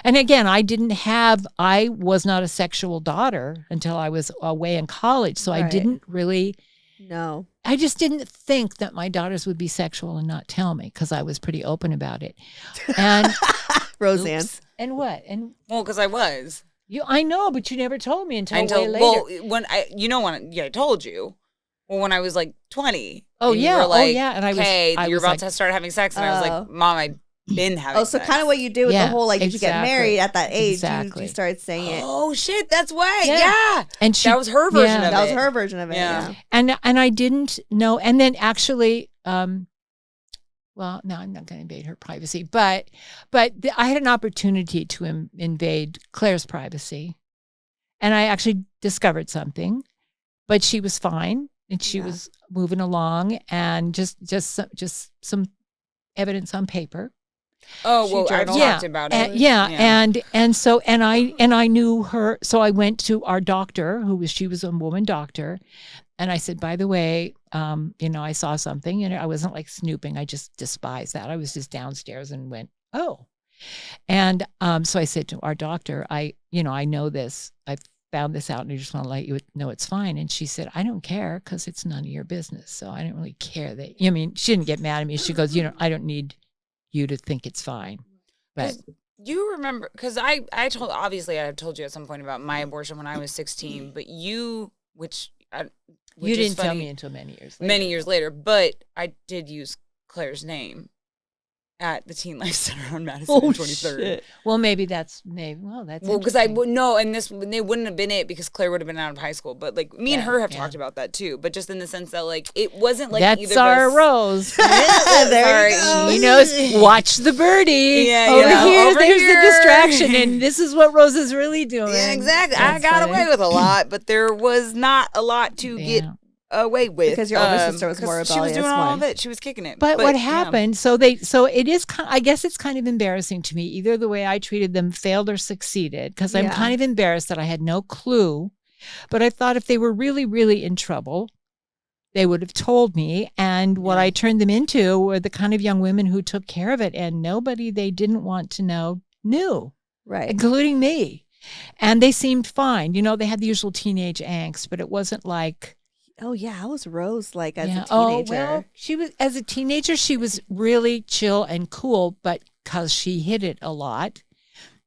And again, I was not a sexual daughter until I was away in college. So I didn't really. No. I just didn't think that my daughters would be sexual and not tell me because I was pretty open about it. And Roseanne. Oops. And what? And because I was. I know, but you never told me until way later. Well, when I told you. Well, when I was like 20. Oh, and yeah. You were like, and you're about to start having sex. And I was like, Mom, I've been having sex. So kind of what you do with the whole, like, did you get married at that age? Exactly. You started saying it. Oh, shit. That's why. Yeah. And that was her version of it. That was her version of it. Yeah. And I didn't know. And then actually, well, no, I'm not going to invade her privacy, but I had an opportunity to invade Claire's privacy. And I actually discovered something, but she was fine. And she was moving along, and just some evidence on paper. Oh, well, I've talked about it. And I knew her, so I went to our doctor, she was a woman doctor, and I said, by the way, I saw something, and I wasn't like snooping. I just despised that. I was just downstairs and went, oh, and so I said to our doctor, I know this. I've found this out, and I just want to let you know it's fine. And she said, I don't care because it's none of your business. So I didn't really care that, she didn't get mad at me. She goes, I don't need you to think it's fine. But you remember, because I told you at some point about my abortion when I was 16, but you didn't tell me until many years later. Many years later, but I did use Claire's name at the Teen Life Center on Madison and 23rd. Shit. Well, that's because I would know, and they wouldn't have been it because Claire would have been out of high school. But like me and her have talked about that too. But just in the sense that like it wasn't like that's either our of us. Rose. There you go. He knows. Watch the birdie. Over here's the distraction, and this is what Rose is really doing. Yeah, exactly. I got away with a lot, but there was not a lot to get away with. Because your older sister was more rebellious. She was doing all of it. She was kicking it. But what happened, so it is, I guess it's kind of embarrassing to me, either the way I treated them failed or succeeded, because I'm kind of embarrassed that I had no clue. But I thought if they were really, really in trouble, they would have told me. And what I turned them into were the kind of young women who took care of it. And nobody they didn't want to know knew, including me. And they seemed fine. You know, they had the usual teenage angst, but it wasn't like... Oh, yeah. How was Rose like as a teenager? Oh, well, as a teenager, she was really chill and cool, but because she hid it a lot.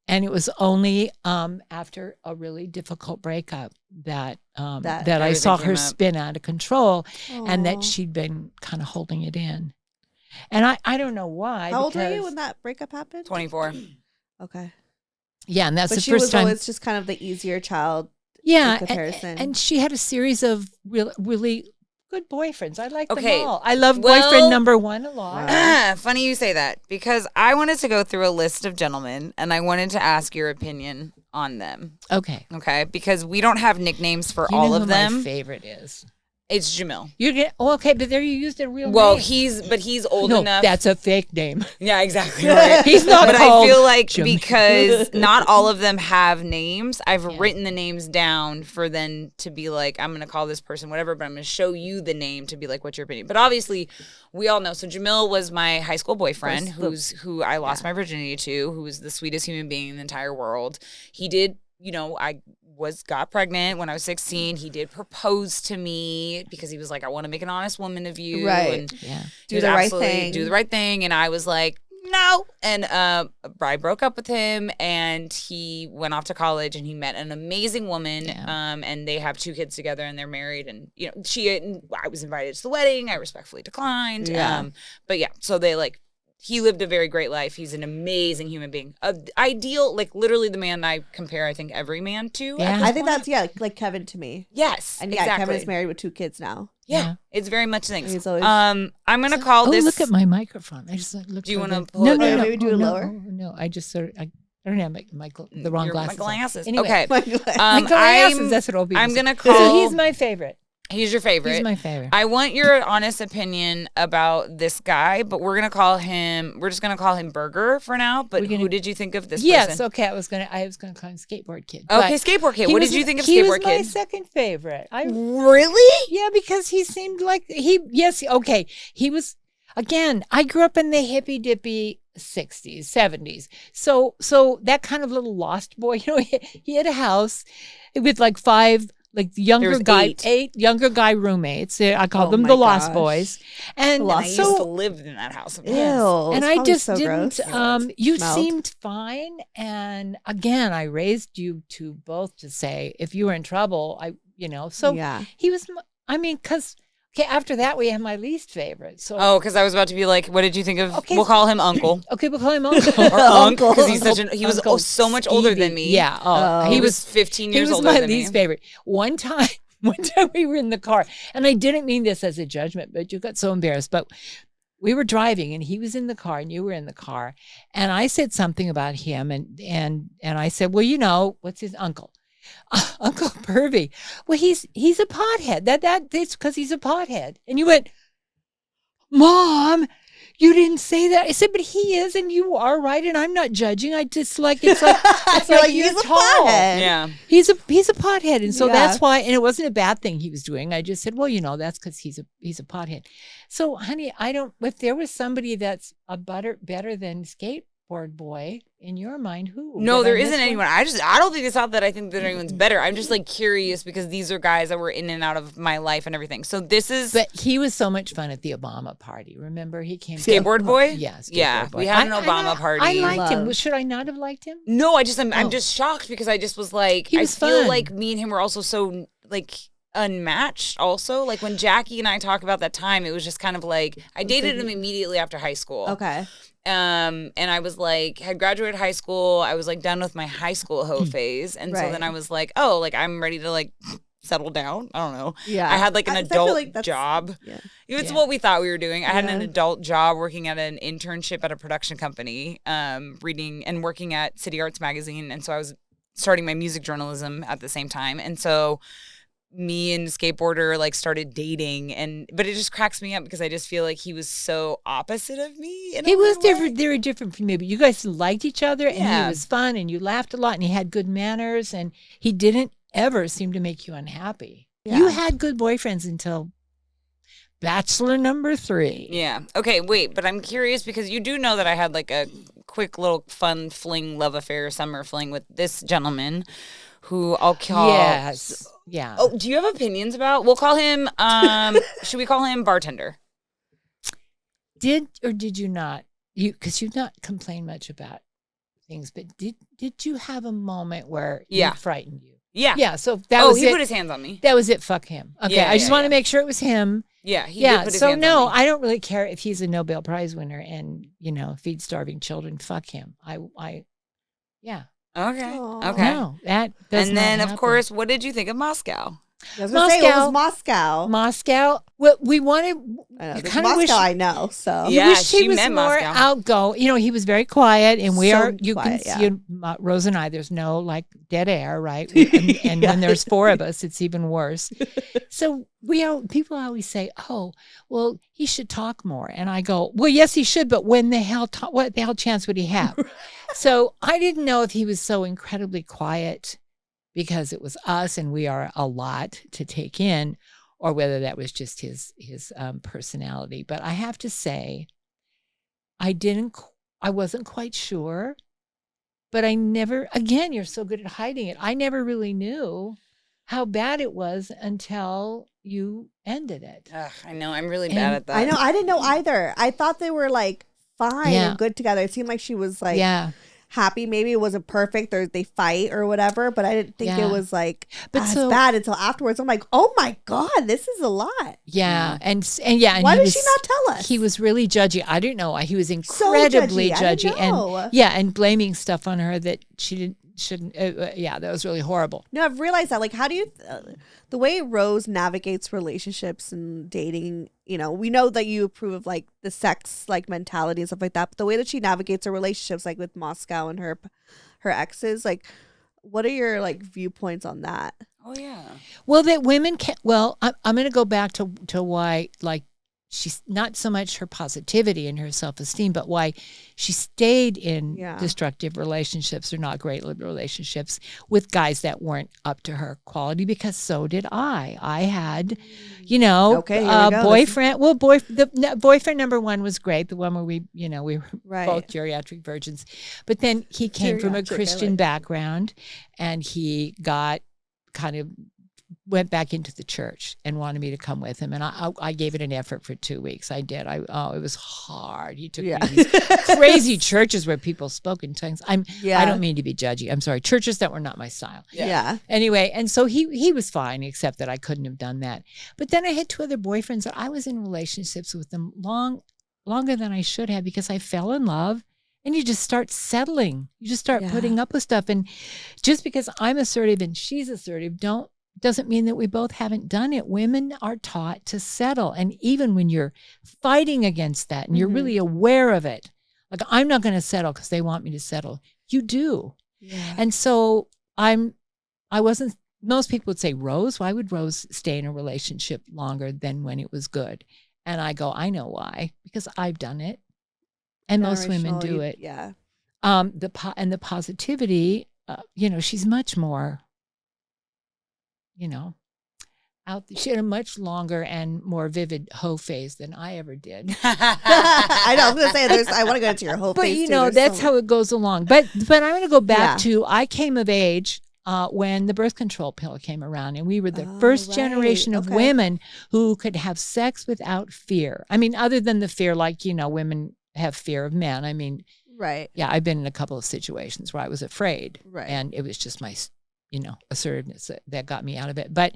And it was only after a really difficult breakup that I saw her spin out of control. Aww. And that she'd been kind of holding it in. And I don't know why. How old were you when that breakup happened? 24. Okay. Yeah, and that's the first time. But she was always just kind of the easier child. Yeah, and she had a series of really good boyfriends. I like them all. I love boyfriend number one a lot. Funny you say that, because I wanted to go through a list of gentlemen, and I wanted to ask your opinion on them. Okay, because we don't have nicknames for all of them. My favorite is. It's Jamil. Okay, but there you used a real name. Well, he's old enough. That's a fake name. Yeah, exactly. Right. He's not but called I feel like Jamil. Because not all of them have names, I've written the names down for them to be like, I'm going to call this person whatever, but I'm going to show you the name to be like, what's your opinion? But obviously, we all know. So Jamil was my high school boyfriend, who I lost my virginity to, who was the sweetest human being in the entire world. He did, I got pregnant when I was 16. He did propose to me because he was like, I want to make an honest woman of you. Right. And do the right thing. Do the right thing. And I was like, no. And I broke up with him, and he went off to college, and he met an amazing woman. And they have 2 kids together, and they're married. And, I was invited to the wedding. I respectfully declined. So they he lived a very great life. He's an amazing human being. Ideal, literally the man I compare, I think, every man to. Yeah. I think that's, like Kevin to me. Yes, and exactly. Kevin is married with 2 kids now. Yeah, it's very much things. He's always... I'm going to call this... look at my microphone. I just looked. Do you want to pull it? No. Maybe do it lower? No, I just sort of... I don't have the wrong glasses. My glasses. Anyway, okay. My glasses, that's what it'll be. I'm going to call... So he's my favorite. He's your favorite. He's my favorite. I want your honest opinion about this guy, but we're just going to call him Burger for now. But who did you think of this person? Yes, okay. I was going to call him Skateboard Kid. Okay, Skateboard Kid. What did you think of Skateboard Kid? He was my second favorite. Really? Yeah, because he seemed like he was, again, I grew up in the hippy dippy 60s, 70s. So that kind of little lost boy, he had a house with 5 8 younger guy roommates. I call them the Lost Boys. And I used to live in that house. Ew, and I just didn't, you Smelled. seemed fine. And again, I raised you to both to say, if you were in trouble, he was, because after that, we have my least favorite. So because I was about to be like, what did you think of? Okay, we'll call him Uncle. Okay, we'll call him Uncle. Or Uncle, because he was so much older than me. Yeah. He was 15 years older than me. He was my least favorite. One time we were in the car, and I didn't mean this as a judgment, but you got so embarrassed. But we were driving, and he was in the car, and you were in the car, and I said something about him, and I said, well, what's his uncle? Uncle Pervy. Well, he's a pothead. That's because he's a pothead. And you went, Mom, you didn't say that. I said, but he is, and you are right, and I'm not judging. I just it's like he's you're a tall. pothead. Yeah, he's a pothead, and so that's why. And it wasn't a bad thing he was doing. I just said, well, that's because he's a pothead. So, honey, if there was somebody that's better than Skateboard Boy in your mind, who? No, there isn't anyone. I don't think it's not that I think that anyone's better. I'm just curious because these are guys that were in and out of my life and everything. So this is. But he was so much fun at the Obama party. Remember, he came. Skateboard Boy. Yeah, Skateboard Boy. We had an Obama party. I liked him. Should I not have liked him? No, I'm just shocked because I just was like, he was I feel fun. like me and him were also so unmatched. Also, when Jackie and I talk about that time, it was just kind of I dated him immediately after high school. Okay. And I was had graduated high school. I was done with my high school hoe phase. And so then I was I'm ready to settle down. I don't know. Yeah. I had an adult job. Yeah. It's what we thought we were doing. I had an adult job working at an internship at a production company, reading and working at City Arts Magazine. And so I was starting my music journalism at the same time. And so me and skateboarder like started dating, but it just cracks me up because I just feel like he was so opposite of me. He was different. They were different from me, but you guys liked each other, and he was fun, and you laughed a lot, and he had good manners, and he didn't ever seem to make you unhappy. Yeah. You had good boyfriends until bachelor number 3. Yeah. Okay, wait, but I'm curious because you do know that I had like a quick little fun fling, love affair, summer fling with this gentleman who I'll call. Yes. Yeah. Oh, do you have opinions about? We'll call him, should we call him bartender? Did you not? Because you've not complained much about things, but did you have a moment where he frightened you? Yeah. Yeah. So that was he put his hands on me. That was it. Fuck him. Okay. I just want to make sure it was him. Yeah. He did put his hands on me. I don't really care if he's a Nobel Prize winner and, feeds starving children. Fuck him. Yeah. Okay. Aww. Okay. No, that does And then, not of course, what did you think of Moscow? I was going to say it was Moscow. Moscow. Well, we wanted. I know, Moscow, I know. So you wish he was more outgoing. He was very quiet, and we are. You quiet, can see Rose and I. There's no like dead air, right? And when there's 4 of us, it's even worse. So people always say, "Oh, well, he should talk more," and I go, "Well, yes, he should, but what the hell chance would he have?" So I didn't know if he was so incredibly quiet because it was us and we are a lot to take in, or whether that was just his personality. But I have to say, I wasn't quite sure, but I never, again, you're so good at hiding it. I never really knew how bad it was until you ended it. Ugh, I know. I'm really bad at that. I know. I didn't know either. I thought they were like fine and good together. It seemed like she was like happy. Maybe it wasn't perfect or they fight or whatever, but I didn't think it was like as bad until afterwards. I'm like, oh my God, this is a lot. Yeah. And why did she not tell us? He was really judgy. I don't know why. He was incredibly so judgy and blaming stuff on her that she shouldn't. That was really horrible. No, I've realized that. Like, how do you, the way Rose navigates relationships and dating, we know that you approve of like the sex like mentality and stuff like that, but the way that she navigates her relationships, like with Moscow and her exes, like, what are your like viewpoints on that? Oh yeah. Well, that women can. Well, I'm going to go back to why like. She's not so much her positivity and her self-esteem, but why she stayed in destructive relationships or not great relationships with guys that weren't up to her quality, because so did I. I had, boyfriend. Well, boyfriend number 1 was great. The one where we were both geriatric virgins. But then he came from a Christian background, and he got went back into the church and wanted me to come with him. And I gave it an effort for 2 weeks. I did. It was hard. He took me to these crazy churches where people spoke in tongues. I don't mean to be judgy. I'm sorry. Churches that were not my style. Yeah. Anyway, and so he was fine, except that I couldn't have done that. But then I had 2 other boyfriends that I was in relationships with them longer than I should have, because I fell in love. And you just start settling. You just start putting up with stuff. And just because I'm assertive and she's assertive, doesn't mean that we both haven't done it. Women are taught to settle. And even when you're fighting against that and you're really aware of it, like, I'm not going to settle because they want me to settle. You do. Yeah. And so most people would say, Rose, why would Rose stay in a relationship longer than when it was good? And I go, I know why, because I've done it. And most women do it. Yeah. The positivity, she's much more, she had a much longer and more vivid hoe phase than I ever did. I know. I was going to say, I want to go into your hoe phase. But that's how it goes along. But I'm going to go back to, I came of age when the birth control pill came around, and we were the first generation of women who could have sex without fear. I mean, other than the fear, like, women have fear of men. I mean, yeah, I've been in a couple of situations where I was afraid, and it was just my assertiveness that got me out of it. But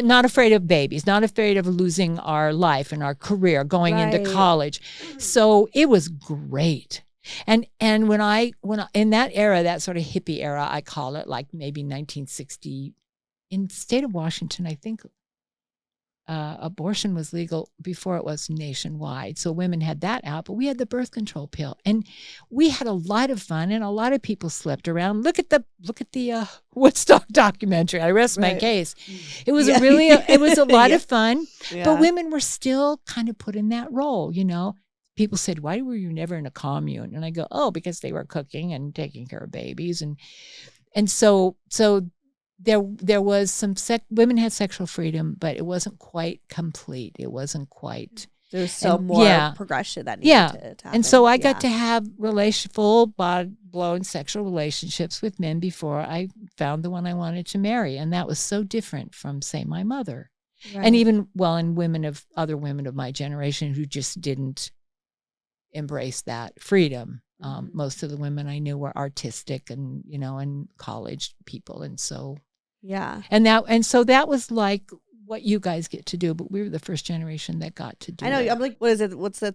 not afraid of babies, not afraid of losing our life and our career, going into college. So it was great. And when I in that era, that sort of hippie era, I call it, like maybe 1960, in the state of Washington, I think abortion was legal before it was nationwide. So women had that out, but we had the birth control pill. And we had a lot of fun, and a lot of people slept around. Look at the Woodstock documentary. I rest my case. It was it was a lot of fun, but women were still kind of put in that role, you know. People said, why were you never in a commune? And I go, oh, because they were cooking and taking care of babies. And so there was some women had sexual freedom, but it wasn't quite complete. It wasn't quite. There's still more progression that needed to happen. And so I got to have full blown sexual relationships with men before I found the one I wanted to marry. And that was so different from, say, my mother. Right. And even, in other women of my generation who just didn't embrace that freedom. Most of the women I knew were artistic and, you know, and college people. And so, and so that was like what you guys get to do, but we were the first generation that got to do it. I know. I'm like, what is it? What's the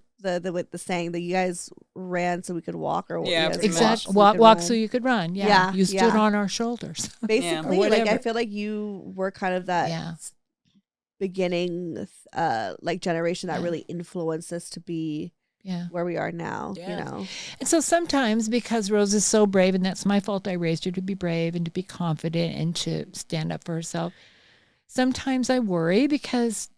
saying that you guys ran so we could walk, or exactly. Walk so you could run. Yeah. You stood on our shoulders. Basically, like I feel like you were kind of that beginning like generation that really influenced us to be where we are now, you know. And so sometimes, because Rose is so brave, and that's my fault, I raised her to be brave and to be confident and to stand up for herself. Sometimes I worry because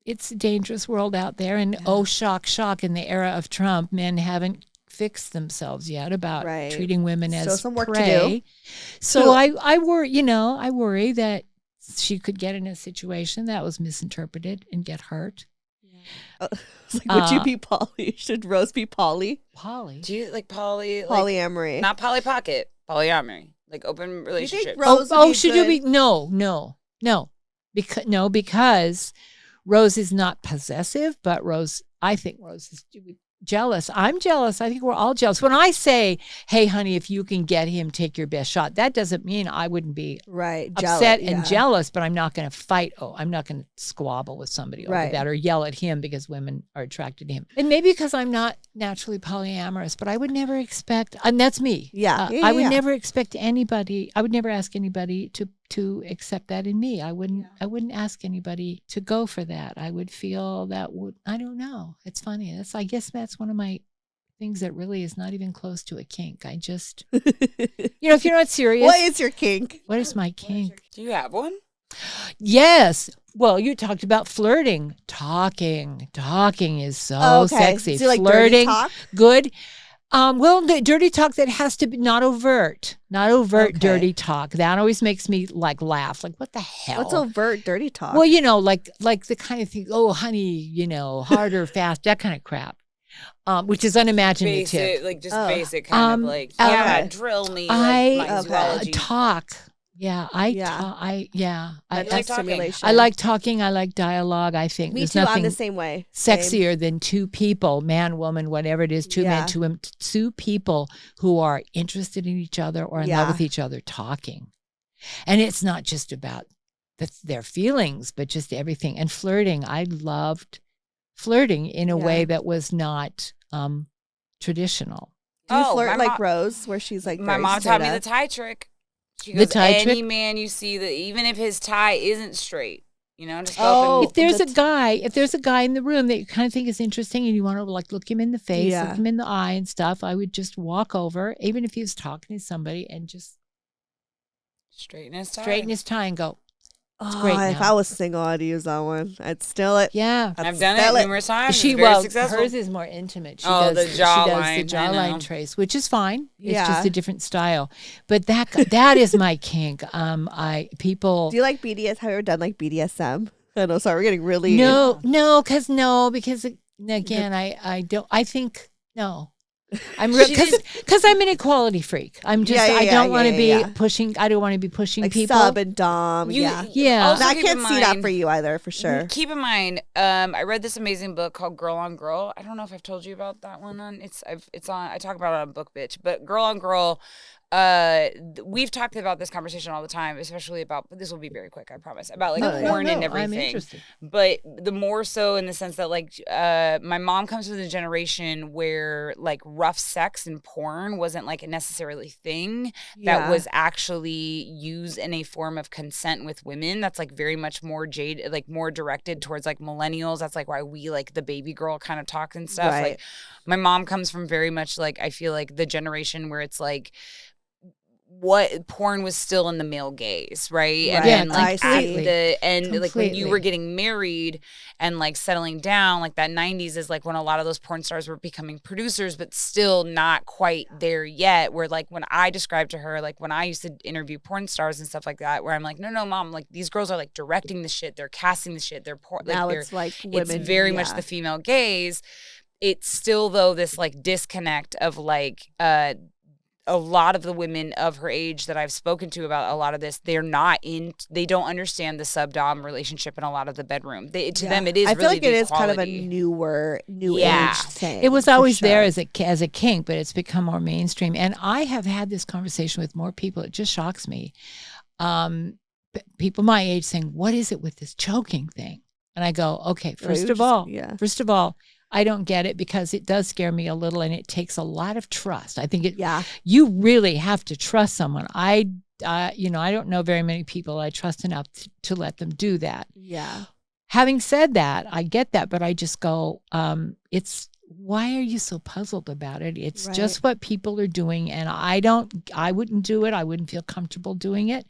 it's a dangerous world out there, and shock, in the era of Trump, men haven't fixed themselves yet about treating women as some work prey. To do. So I worry that she could get in a situation that was misinterpreted and get hurt. Would you be poly? Should Rose be poly? Poly? Do you like poly? Polyamory. Not Polly Pocket. Polyamory. Like open relationship. Should you be? No. Because Rose is not possessive, but I think Rose is jealous. I'm jealous. I think we're all jealous. When I say, hey, honey, if you can get him, take your best shot, that doesn't mean I wouldn't be upset and jealous, but I'm not going to fight. I'm not going to squabble with somebody over that or yell at him because women are attracted to him. And maybe because I'm not naturally polyamorous, but I would never expect, and that's me. I would never expect anybody, I would never ask anybody to accept that in me. I wouldn't ask anybody to go for that. I would feel I don't know. It's funny. I guess that's one of my things that really is not even close to a kink. I just, if you're not serious. What is your kink? What is my kink? Do you have one? Yes. Well, you talked about flirting. Talking is so sexy. So, like, flirting, dirty talk? Good. The dirty talk that has to be not overt dirty talk. That always makes me laugh. Like, what the hell? What's overt dirty talk? Well, like the kind of thing, oh, honey, harder, fast, that kind of crap. Which is unimaginative. Basic kind of drill me. Talk. Yeah, I like stimulation. I like talking. I like dialogue. I think me there's too. nothing I'm the same way. Sexier than two people, man, woman, whatever it is, two men, two women, two people who are interested in each other or in love with each other talking. And it's not just about their feelings, but just everything. And flirting. I loved flirting in a way that was not traditional. Do you flirt like Rose, where she's like, my mom taught me the tie trick. She goes, any man you see that even if his tie isn't straight, just go up and... If there's a guy in the room that you kind of think is interesting and you want to look him in the face, look him in the eye and stuff, I would just walk over, even if he was talking to somebody, and just straighten his tie and go, it's oh, great if I was single, I'd use that one. I'd steal it. Yeah. I've done it numerous times. Successful. Hers is more intimate. She does the jawline trace, which is fine. It's just a different style. But that is my kink. Do you like BDS? Have you ever done like BDSM? I know, sorry, we're getting really... because again, I don't, I think, no. I'm because I'm an equality freak. I'm just I don't want to be pushing. I don't want to be pushing like people. Sub and dom. Yeah. I can't see that for you either, for sure. Keep in mind, I read this amazing book called Girl on Girl. I don't know if I've told you about that one. I talk about it on Book Bitch, but Girl on Girl. we've talked about this conversation all the time, especially about, this will be very quick, I promise, about like porn and everything. I'm interested. But the more so in the sense that like my mom comes from the generation where like rough sex and porn wasn't like a necessarily thing that was actually used in a form of consent with women. That's like very much more like more directed towards like millennials. That's like why we like the baby girl kind of talk and stuff. Like my mom comes from very much like, I feel like the generation where it's like, what porn was still in the male gaze, right? And then like at the end, like when you were getting married and like settling down, like that 90s is like when a lot of those porn stars were becoming producers, but still not quite there yet. Where like when I described to her, like when I used to interview porn stars and stuff like that, where I'm like, no, mom, like these girls are like directing the shit, they're casting the shit, they're now it's like women, it's very much the female gaze. It's still though this like disconnect of like a lot of the women of her age that I've spoken to about a lot of this, they don't understand the sub-dom relationship in a lot of the bedroom. To them, it is. I feel like it is kind of a new age thing. It was always there as a kink, but it's become more mainstream. And I have had this conversation with more people. It just shocks me. People my age saying, "What is it with this choking thing?" And I go, "Okay, first of all." I don't get it because it does scare me a little, and it takes a lot of trust. I think you really have to trust someone. I don't know very many people I trust enough to let them do that. Yeah. Having said that, I get that, but I just go, why are you so puzzled about it? It's just what people are doing, and I wouldn't do it. I wouldn't feel comfortable doing it.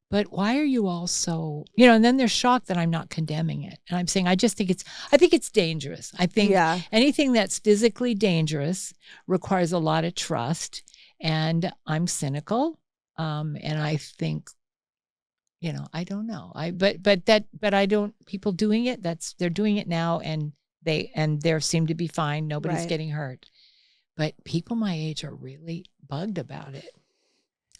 But why are you all so, and then they're shocked that I'm not condemning it. And I'm saying, I think it's dangerous. I think anything that's physically dangerous requires a lot of trust. And I'm cynical. And I think, I don't know. People doing it, they're doing it now and they seem to be fine. Nobody's getting hurt. But people my age are really bugged about it.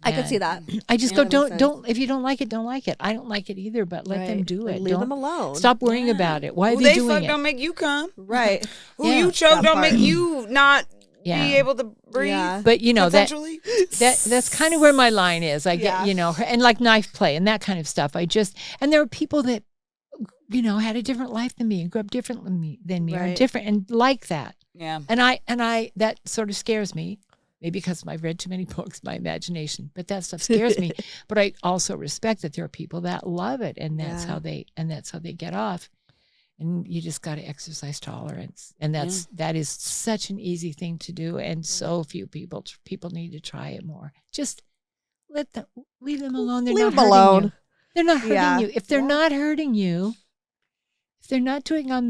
I could see that. I just go, don't, if you don't like it, don't like it. I don't like it either, but let them do it. Leave them alone. Stop worrying about it. Why are they doing it? Don't make you come. Right. Who you choke don't make you not be able to breathe. Yeah. But that's kind of where my line is. I get, and like knife play and that kind of stuff. And there are people that, had a different life than me and grew up differently than me or different and like that. Yeah. And I that sort of scares me. Maybe because I've read too many books, my imagination. But that stuff scares me. But I also respect that there are people that love it, and that's how they get off. And you just got to exercise tolerance, and that is such an easy thing to do. And so few people need to try it more. Just leave them alone. They're not hurting you. They're not hurting you. If they're not hurting you. If they're not doing it on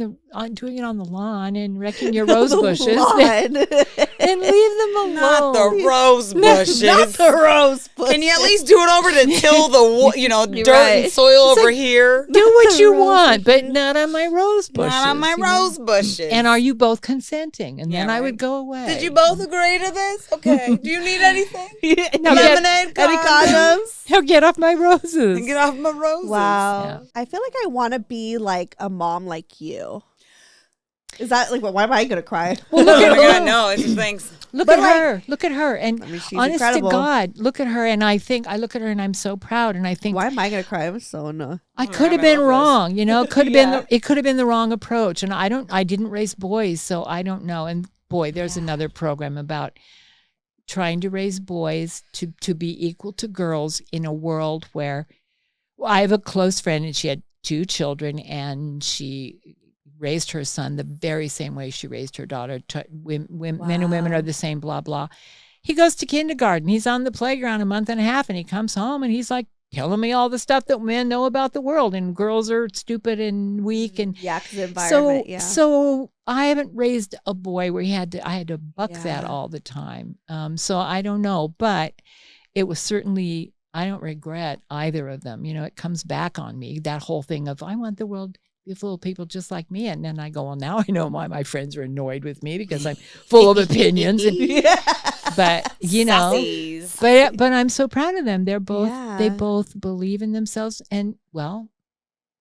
the lawn and wrecking your rose bushes, then leave them alone. Not the rose bushes. Not the rose bushes. Can you at least do it over to till the dirt and soil over here? Do what you want, but not on my rose bushes. Not on my rose bushes. And are you both consenting? And then I would go away. Did you both agree to this? Okay. Do you need anything? Lemonade? Any condoms? He'll get off my roses. Get off my roses. Wow. Yeah. I feel like I want to be like a mom like you. Is that like, why am I going to cry? Well, look at her. No, it's just things. Look at her. Look at her. And honest incredible. To God, look at her. And I look at her and I'm so proud. And I think, why am I going to cry? I'm so annoyed. I could have been wrong. It could have been the wrong approach. And I didn't raise boys, so I don't know. And boy, there's another program about trying to raise boys to be equal to girls in a world where I have a close friend and she had 2 children and she raised her son the very same way she raised her daughter. Men and women are the same, blah, blah. He goes to kindergarten. He's on the playground a month and a half and he comes home and he's like telling me all the stuff that men know about the world and girls are stupid and weak. And because the environment, So I haven't raised a boy where I had to buck that all the time. So I don't know, but it was certainly, I don't regret either of them. It comes back on me, that whole thing of I want the world to be full of people just like me. And then I go, well, now I know why my friends are annoyed with me because I'm full of opinions. And, but, but I'm so proud of them. They're both, they both believe in themselves. And well,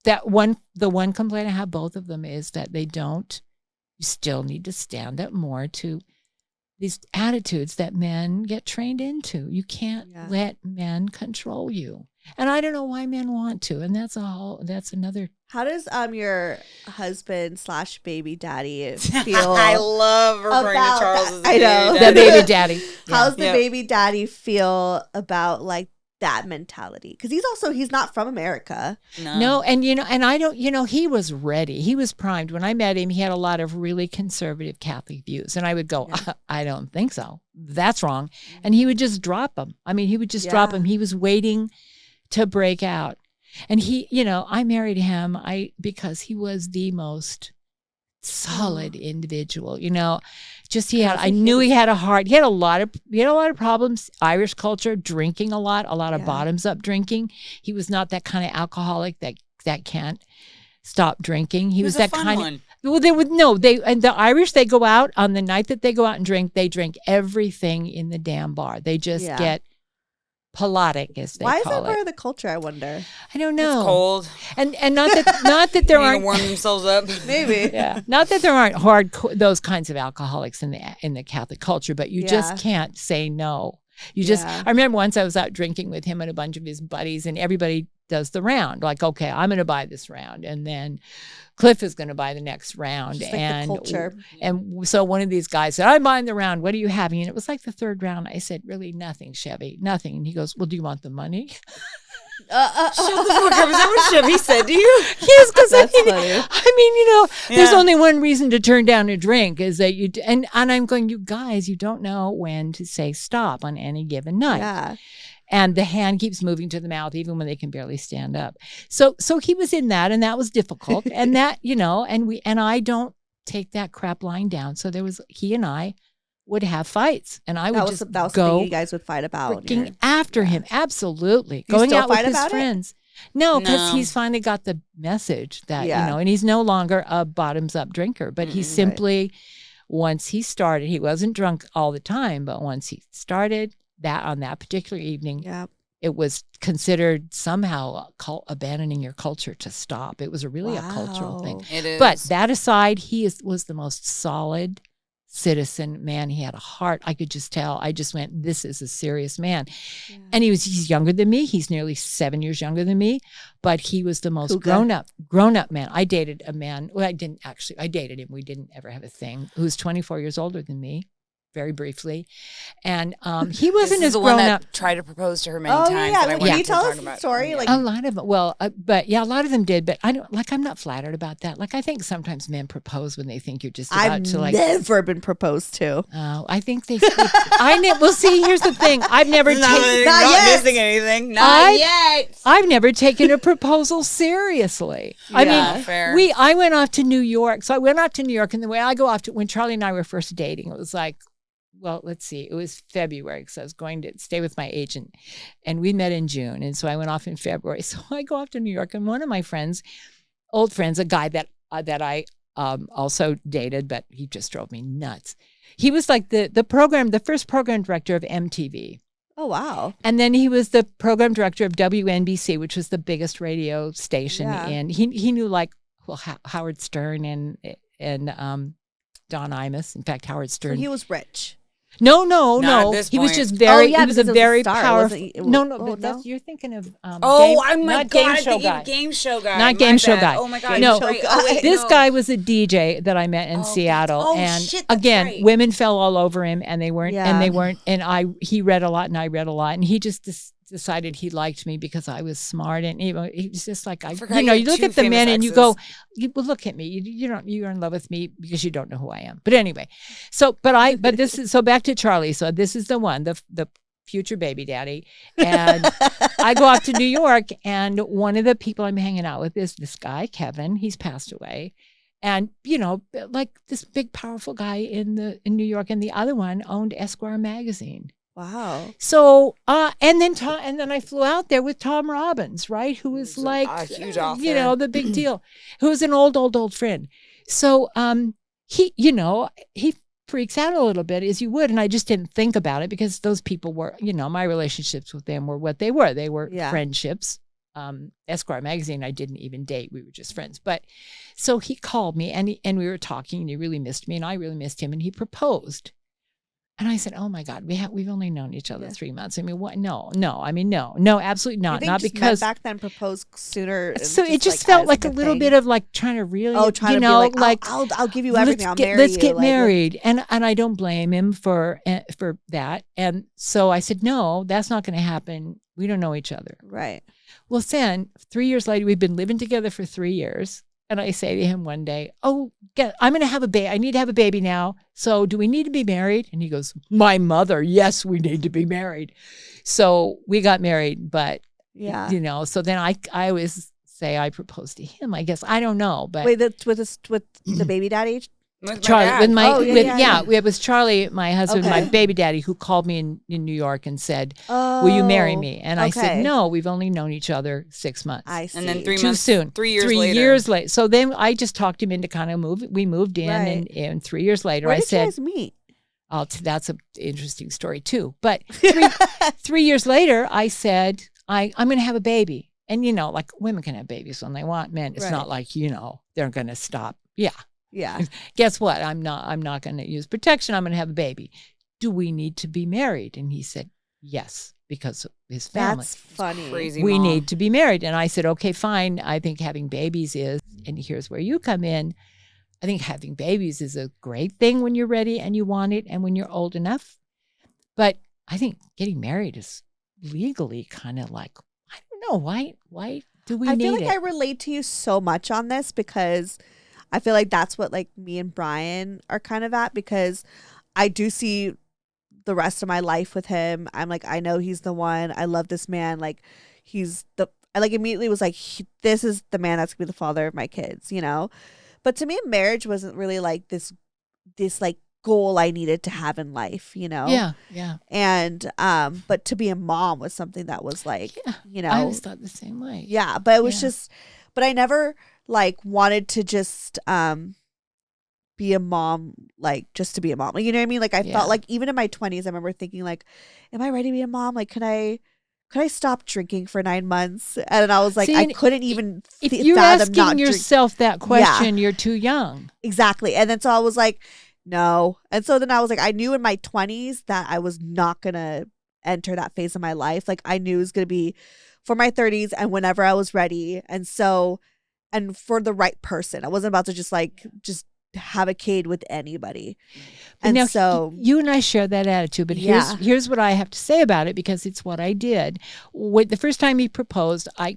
the one complaint I have, both of them, is that you still need to stand up more to these attitudes that men get trained into. You can't let men control you. And I don't know why men want to. And that's another. How does your husband / baby daddy feel? I love referring to Charles as a I know. The baby daddy. How's the baby daddy feel about like that mentality? Because he's not from America. No, and and I don't, he was ready. He was primed. When I met him, he had a lot of really conservative Catholic views. And I would go, I don't think so. That's wrong. And he would just drop them. I mean, he would just drop them. He was waiting to break out. And he, I married him because he was the most solid individual. I knew he had a heart. He had a lot of problems. Irish culture, drinking a lot of bottoms up drinking. He was not that kind of alcoholic that can't stop drinking. He was that kind of. Well, the Irish, they go out on the night that they go out and drink. They drink everything in the damn bar. They just get Pilotic, as they call it. Why is that part of the culture, I wonder? I don't know. It's cold. And not that there aren't warm themselves up. Maybe. Yeah. Not that there aren't those kinds of alcoholics in the Catholic culture, but you just can't say no. I remember once I was out drinking with him and a bunch of his buddies, and everybody does the round. Like, okay, I'm going to buy this round, and then Cliff is going to buy the next round. Just like the culture. And so one of these guys said, I'm buying the round. What are you having? And it was like the third round. I said, really, nothing, Chevy, nothing. And he goes, well, do you want the money? Shut the fuck up. Is that what Chevy said to you? Yes, because there's only one reason to turn down a drink is that and I'm going, you guys, you don't know when to say stop on any given night. Yeah. And the hand keeps moving to the mouth even when they can barely stand up. So he was in that, and that was difficult. And that, and I don't take that crap lying down. So he and I would have fights, and I would that was something you guys would fight about. After him, absolutely. Going out with his friends. No, because he's finally got the message that, and he's no longer a bottoms up drinker, but he simply, once he started, he wasn't drunk all the time, but once he started, that on that particular evening, it was considered somehow abandoning your culture to stop. It was really a cultural thing. It is. But that aside, was the most solid citizen man. He had a heart. I could just tell. I just went, this is a serious man. Yeah. And he's younger than me. He's nearly 7 years younger than me, but he was the most grown up man. I dated a man. Well, I dated him. We didn't ever have a thing. Who was 24 years older than me. Very briefly, and he wasn't as grown up. Tried to propose to her many times. Can you tell us the story? A lot of a lot of them did, but I don't. I'm not flattered about that. I think sometimes men propose when they think you're just about to I've never been proposed to. Oh, I think they. Well, see, here's the thing. I've never taken. Not missing anything. Not yet. I've never taken a proposal seriously. Fair. I went off to New York. So I went off to New York, and the way I go off to when Charlie and I were first dating, it was like. Well, let's see. It was February because I was going to stay with my agent, and we met in June. And so I went off in February. So I go off to New York, and one of my friends, old friends, a guy that I also dated, but he just drove me nuts. He was like the first program director of MTV. Oh, wow. And then he was the program director of WNBC, which was the biggest radio station. And he knew Howard Stern and Don Imus. In fact, Howard Stern. So he was rich. No. He was just very. He was a very powerful. You're thinking of. Game show guy. Not game show guy. Oh my god. No, this guy was a DJ that I met in Seattle, and again, women fell all over him, and they weren't. And he read a lot, and I read a lot, and he just decided he liked me because I was smart, and he was just like you look at the men and you go, well, look at me, you're in love with me because you don't know who I am. But anyway, back to Charlie. So this is the one, the future baby daddy, and I go off to New York, and one of the people I'm hanging out with is this guy Kevin. He's passed away. And, like this big, powerful guy in New York, and the other one owned Esquire magazine. Wow. So, and then I flew out there with Tom Robbins, right? Who was like, a huge author. The big deal, who was an old friend. So, he freaks out a little bit, as you would. And I just didn't think about it because those people were, my relationships with them were what they were. They were friendships. Esquire magazine, I didn't even date. We were just friends. But so he called me and we were talking, and he really missed me, and I really missed him, and he proposed. And I said, "Oh my God, we've only known each other 3 months. I mean, what? No, absolutely not. Not because back then proposed sooner. So it just felt like a little bit of like trying to really, trying to be like I'll give you everything. Let's get married. And I don't blame him for that. And so I said, no, that's not going to happen. We don't know each other. Right. Well, then 3 years later, we've been living together for 3 years. And I say to him one day, I'm going to have a baby. I need to have a baby now. So do we need to be married? And he goes, my mother, yes, we need to be married. So we got married, but, so then I always say I proposed to him, I guess. I don't know. But wait, that's with the baby daddy? Charlie, it was Charlie, my husband, my baby daddy, who called me in New York and said, "Will you marry me?" And I said, "No, we've only known each other 6 months." I see. And then 3 Too months, soon. 3 years 3 later. years later. So then I just talked him into kind of we moved in, and 3 years later, Where I did said, you guys meet? That's an interesting story too. But 3 years later, I said, I'm going to have a baby, and like women can have babies when they want. Men, it's not like they're going to stop. Yeah. Yeah. Guess what? I'm not going to use protection. I'm going to have a baby. Do we need to be married? And he said, yes, because of his family. That's funny. Crazy we mom. need to be married. And I said, okay, fine. I think having babies is, and here's where you come in. I think having babies is a great thing when you're ready and you want it and when you're old enough. But I think getting married is legally kind of like, I don't know, why do we need it? I feel like I relate to you so much on this because I feel like that's what like me and Brian are kind of at, because I do see the rest of my life with him. I'm like, I know he's the one. I love this man. Like I like immediately was like, this is the man that's gonna be the father of my kids, But to me, marriage wasn't really like this like goal I needed to have in life, Yeah. And but to be a mom was something that was like, I always thought the same way. Yeah, but it was just, but I never like wanted to just be a mom, like just to be a mom. Like, you know what I mean? Like I felt like even in my 20s, I remember thinking like, am I ready to be a mom? Like, could I stop drinking for 9 months? And I was like, I couldn't even if you're asking yourself that question, you're too young. Exactly. And then so I was like, no. And so then I was like, I knew in my 20s that I was not going to enter that phase of my life. Like I knew it was going to be for my 30s and whenever I was ready. And so, and for the right person. I wasn't about to just have a kid with anybody. And now, so you and I share that attitude, but here's what I have to say about it, because it's what I did. The first time he proposed, I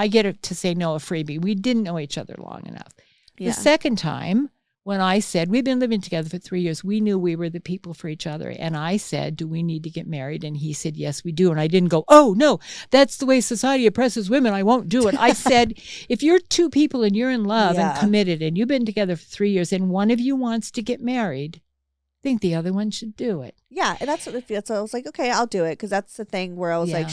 get it to say no, a freebie. We didn't know each other long enough. The second time, when I said, we've been living together for 3 years, we knew we were the people for each other. And I said, do we need to get married? And he said, yes, we do. And I didn't go, oh, no, that's the way society oppresses women. I won't do it. I said, if you're two people and you're in love and committed and you've been together for 3 years and one of you wants to get married, I think the other one should do it. Yeah. And that's what I was like, okay, I'll do it. Because that's the thing where I was like,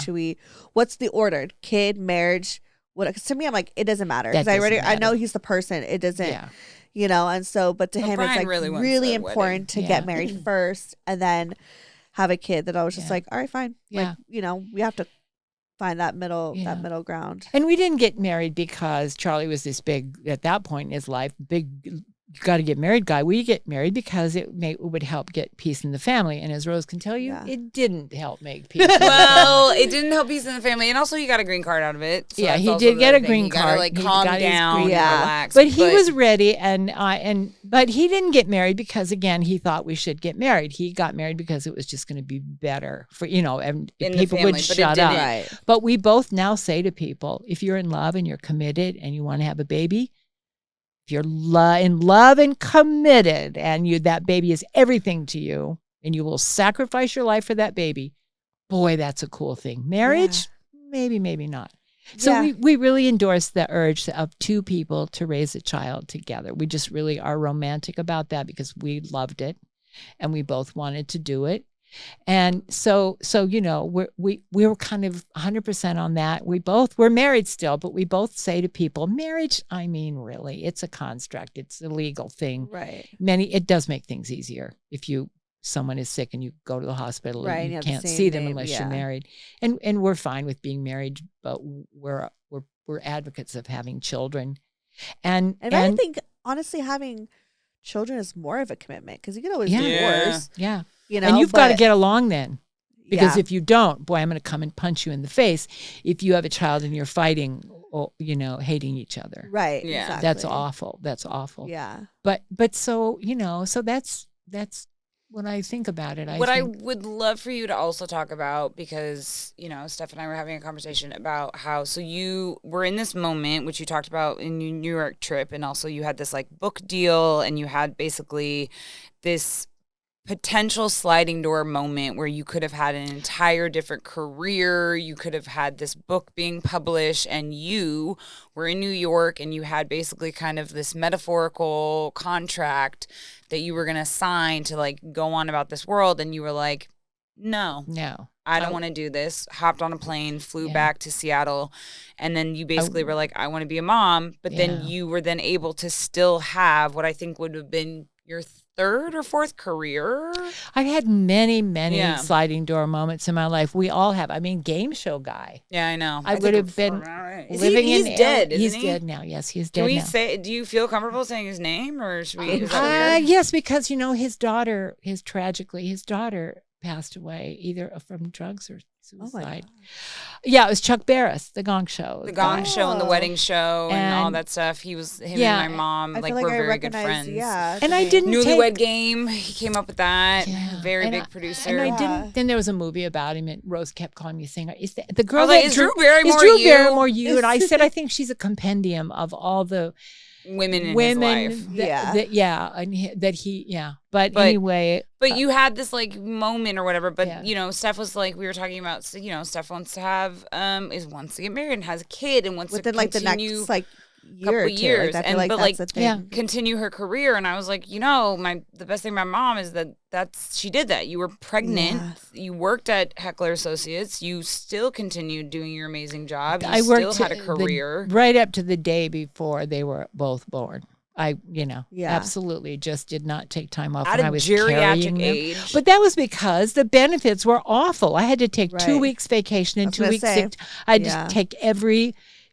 what's the order? Kid, marriage? What? Because to me, I'm like, it doesn't matter. Because I know he's the person. It doesn't. Yeah. And so, but to him, Brian it's like really important to get married first and then have a kid. That I was just like, all right, fine. Yeah. Like, we have to find that middle ground. And we didn't get married because Charlie was this big, at that point in his life, big, you got to get married guy. We get married because it would help get peace in the family. And as Rose can tell you, it didn't help make peace. Well, it didn't help peace in the family. And also you got a green card out of it. So he did get a green card. He calm down and relax. But he was ready but he didn't get married because, again, he thought we should get married. He got married because it was just going to be better for, and people would shut up. Right. But we both now say to people, if you're in love and you're committed and you want to have a baby, if you're in love and committed and that baby is everything to you and you will sacrifice your life for that baby, boy, that's a cool thing. Marriage, maybe not. So we really endorse the urge of two people to raise a child together. We just really are romantic about that because we loved it and we both wanted to do it. And so we were kind of 100% on that. We're married still, but we both say to people, marriage, I mean, really, it's a construct. It's a legal thing. Right. It does make things easier if someone is sick and you go to the hospital and you can't see them unless you're married. And we're fine with being married, but we're advocates of having children. And I think honestly having children is more of a commitment because you can always divorce. Yeah. you know. And you've got to get along then. Because if you don't, boy, I'm going to come and punch you in the face if you have a child and you're fighting, or, you know, hating each other. Right. Yeah. Exactly. That's awful. That's awful. Yeah. But so, you know, so that's when I think about it. I would love for you to also talk about, because, you know, Steph and I were having a conversation about how, so you were in this moment, which you talked about in your New York trip, and also you had this like book deal, and you had basically this potential sliding door moment where you could have had an entire different career. You could have had this book being published, and you were in New York, and you had basically kind of this metaphorical contract that you were going to sign to like go on about this world. And you were like, no, I don't want to do this. Hopped on a plane, flew back to Seattle. And then you basically were like, I want to be a mom. But then you were then able to still have what I think would have been your third or fourth career. I've had many sliding door moments in my life. We all have. I mean, game show guy. Yeah, I know. I would have been living in. He's dead. He's dead now. Yes, he's dead. Can we now. say? Do you feel comfortable saying his name, or should we? Yes, because you know his daughter passed away either from drugs or suicide. Yeah, it was Chuck Barris, The Gong Show. The Gong Show and The Wedding Show and all that stuff. Him and my mom, like we're very good friends. Yeah, and I didn't Newlywed Game. He came up with that. Yeah. Very big producer. And I didn't. Then there was a movie about him, and Rose kept calling me saying, "Is the girl that Drew Barrymore? Is Drew Barrymore you?" And I said, "I think she's a compendium of all the." Women in his life. But anyway. But you had this like moment or whatever. But you know, Steph was like, we were talking about, you know, Steph wants to have wants to get married and has a kid and wants within to like continue the next like couple years, like, and but like continue her career. And I was like, you know, the best thing about mom is she did that. You were pregnant, you worked at Heckler Associates, you still continued doing your amazing job. You still had a career right up to the day before they were both born. I absolutely just did not take time off when I was carrying them. Age. But that was because the benefits were awful. I had to take 2 weeks vacation and 2 weeks sick. I had to take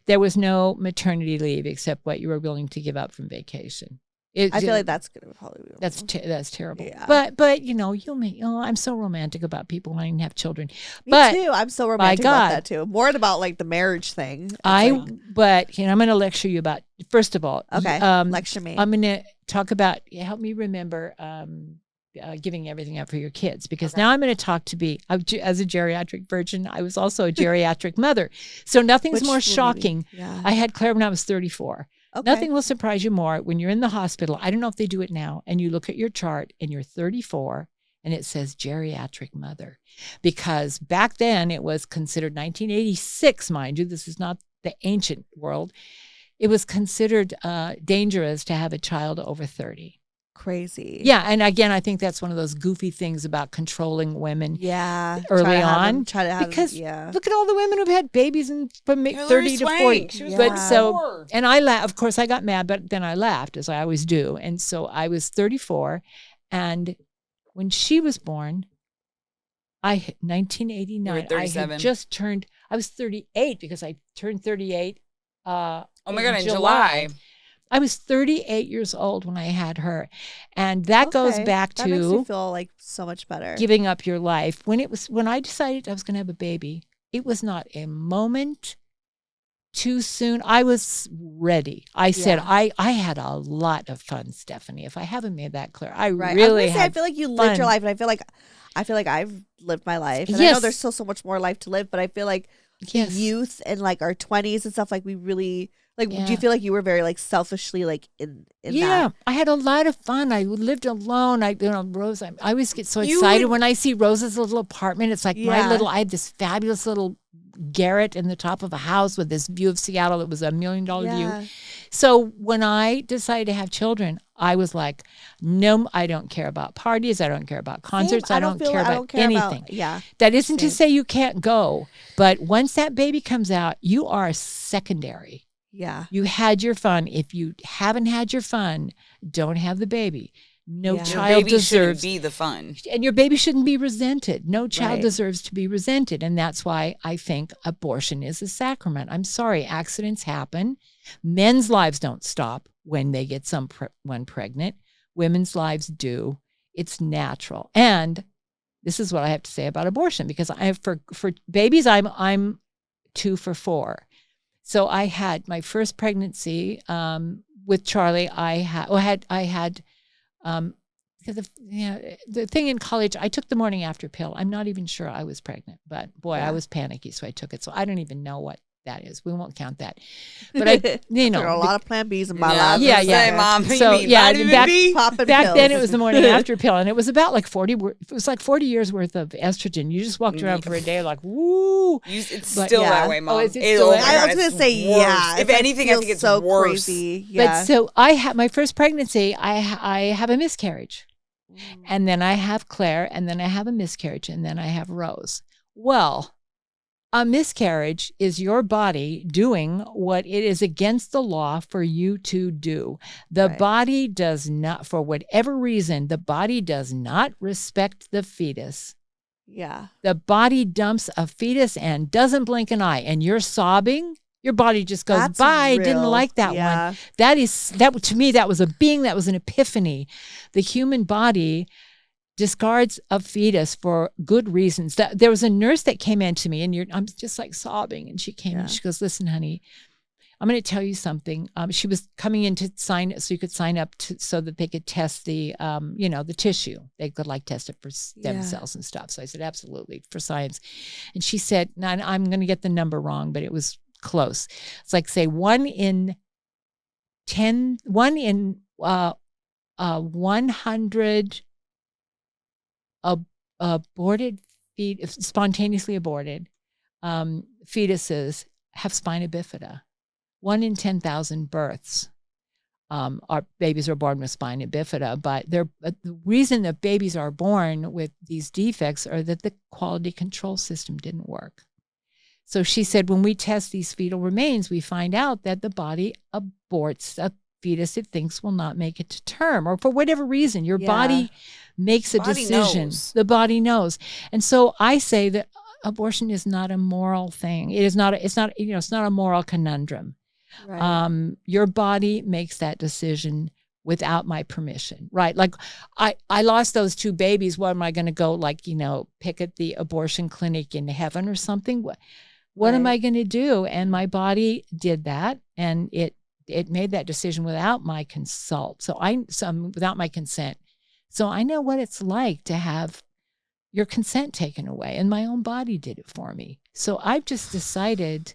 there was no maternity leave except what you were willing to give up from vacation. I feel like that's gonna probably be that's terrible. Yeah. But you know, I'm so romantic about people wanting to have children. Me too. I'm so romantic about that too. More about like the marriage thing. But you know, I'm going to lecture you about, first of all. Okay. Lecture me. I'm going to talk about, help me remember giving everything up for your kids, because now I'm going to talk as a geriatric virgin. I was also a geriatric mother, so nothing's more shocking. I had Claire when I was 34. Okay. Nothing will surprise you more when you're in the hospital. I don't know if they do it now, and you look at your chart and you're 34 and it says geriatric mother, because back then it was considered, 1986, mind you, this is not the ancient world. It was considered dangerous to have a child over 30. Crazy. Yeah, and again, I think that's one of those goofy things about controlling women. Yeah, early on, because look at all the women who've had babies from 30 to 40. She was and I laughed. Of course, I got mad, but then I laughed, as I always do. And so I was 34, and when she was born, 1989. I had just turned. I was 38 because I turned 38. Oh my God! In July. I was 38 years old when I had her. And that goes back to, that makes me feel like so much better. Giving up your life. When I decided I was going to have a baby, it was not a moment too soon. I was ready. I said, I had a lot of fun, Stephanie. If I haven't made that clear, I really had I feel like you lived your life, and I feel like I've lived my life. And I know there's still so much more life to live, but I feel like youth and like our 20s and stuff, like we really... Like, do you feel like you were very like selfishly like in that? I had a lot of fun. I lived alone. Rose. I always get so excited when I see Rose's little apartment. It's like I had this fabulous little garret in the top of a house with this view of Seattle. It was $1 million view. So when I decided to have children, I was like, no, I don't care about parties. I don't care about concerts. I don't care about anything. That isn't to say you can't go, but once that baby comes out, you are secondary. Yeah. You had your fun. If you haven't had your fun, don't have the baby. No child deserves to be the fun. And your baby shouldn't be resented. No child deserves to be resented. And that's why I think abortion is a sacrament. I'm sorry, accidents happen. Men's lives don't stop when they get someone pregnant. Women's lives do. It's natural. And this is what I have to say about abortion, because I have for babies, I'm 2 for 4. So I had my first pregnancy with Charlie. Because the thing in college, I took the morning after pill. I'm not even sure I was pregnant, but boy, I was panicky, so I took it. So I don't even know what that is. We won't count that. But I, there are a lot of Plan Bs in my life. Yeah. Mom. So back then it was the morning after pill, and it was about like 40. It was like 40 years worth of estrogen. You just walked around for a day like, woo. It's still that way, Mom. I was going to say, yeah. If anything, I think it's so worse. Crazy. Yeah. But so I had my first pregnancy. I have a miscarriage, and then I have Claire, and then I have a miscarriage, and then I have Rose. Well, a miscarriage is your body doing what it is against the law for you to do. The body does not, for whatever reason, the body does not respect the fetus. Yeah. The body dumps a fetus and doesn't blink an eye, and you're sobbing. Your body just goes, bye. Real. Didn't like that one. That to me, that was a being, that was an epiphany. The human body discards a fetus for good reasons. There was a nurse that came in to me, and I'm just like sobbing, and she came and she goes, listen, honey, I'm going to tell you something. She was coming in to sign, so you could sign up so that they could test the, the tissue. They could like test it for stem cells and stuff. So I said, absolutely, for science. And she said, now I'm going to get the number wrong, but it was close. It's like, say 1 in 100 aborted spontaneously aborted fetuses have spina bifida. 1 in 10,000 births, our babies are born with spina bifida, but the reason that babies are born with these defects are that the quality control system didn't work. So she said, when we test these fetal remains, we find out that the body aborts a fetus it thinks will not make it to term, or for whatever reason, your body makes a decision. The body knows. And so I say that abortion is not a moral thing. It's not a moral conundrum. Right. Your body makes that decision without my permission, right? Like I lost those 2 babies. What am I going to go pick at the abortion clinic in heaven or something? What am I going to do? And my body did that, and it made that decision without my consult. Without my consent. So I know what it's like to have your consent taken away, and my own body did it for me. So I've just decided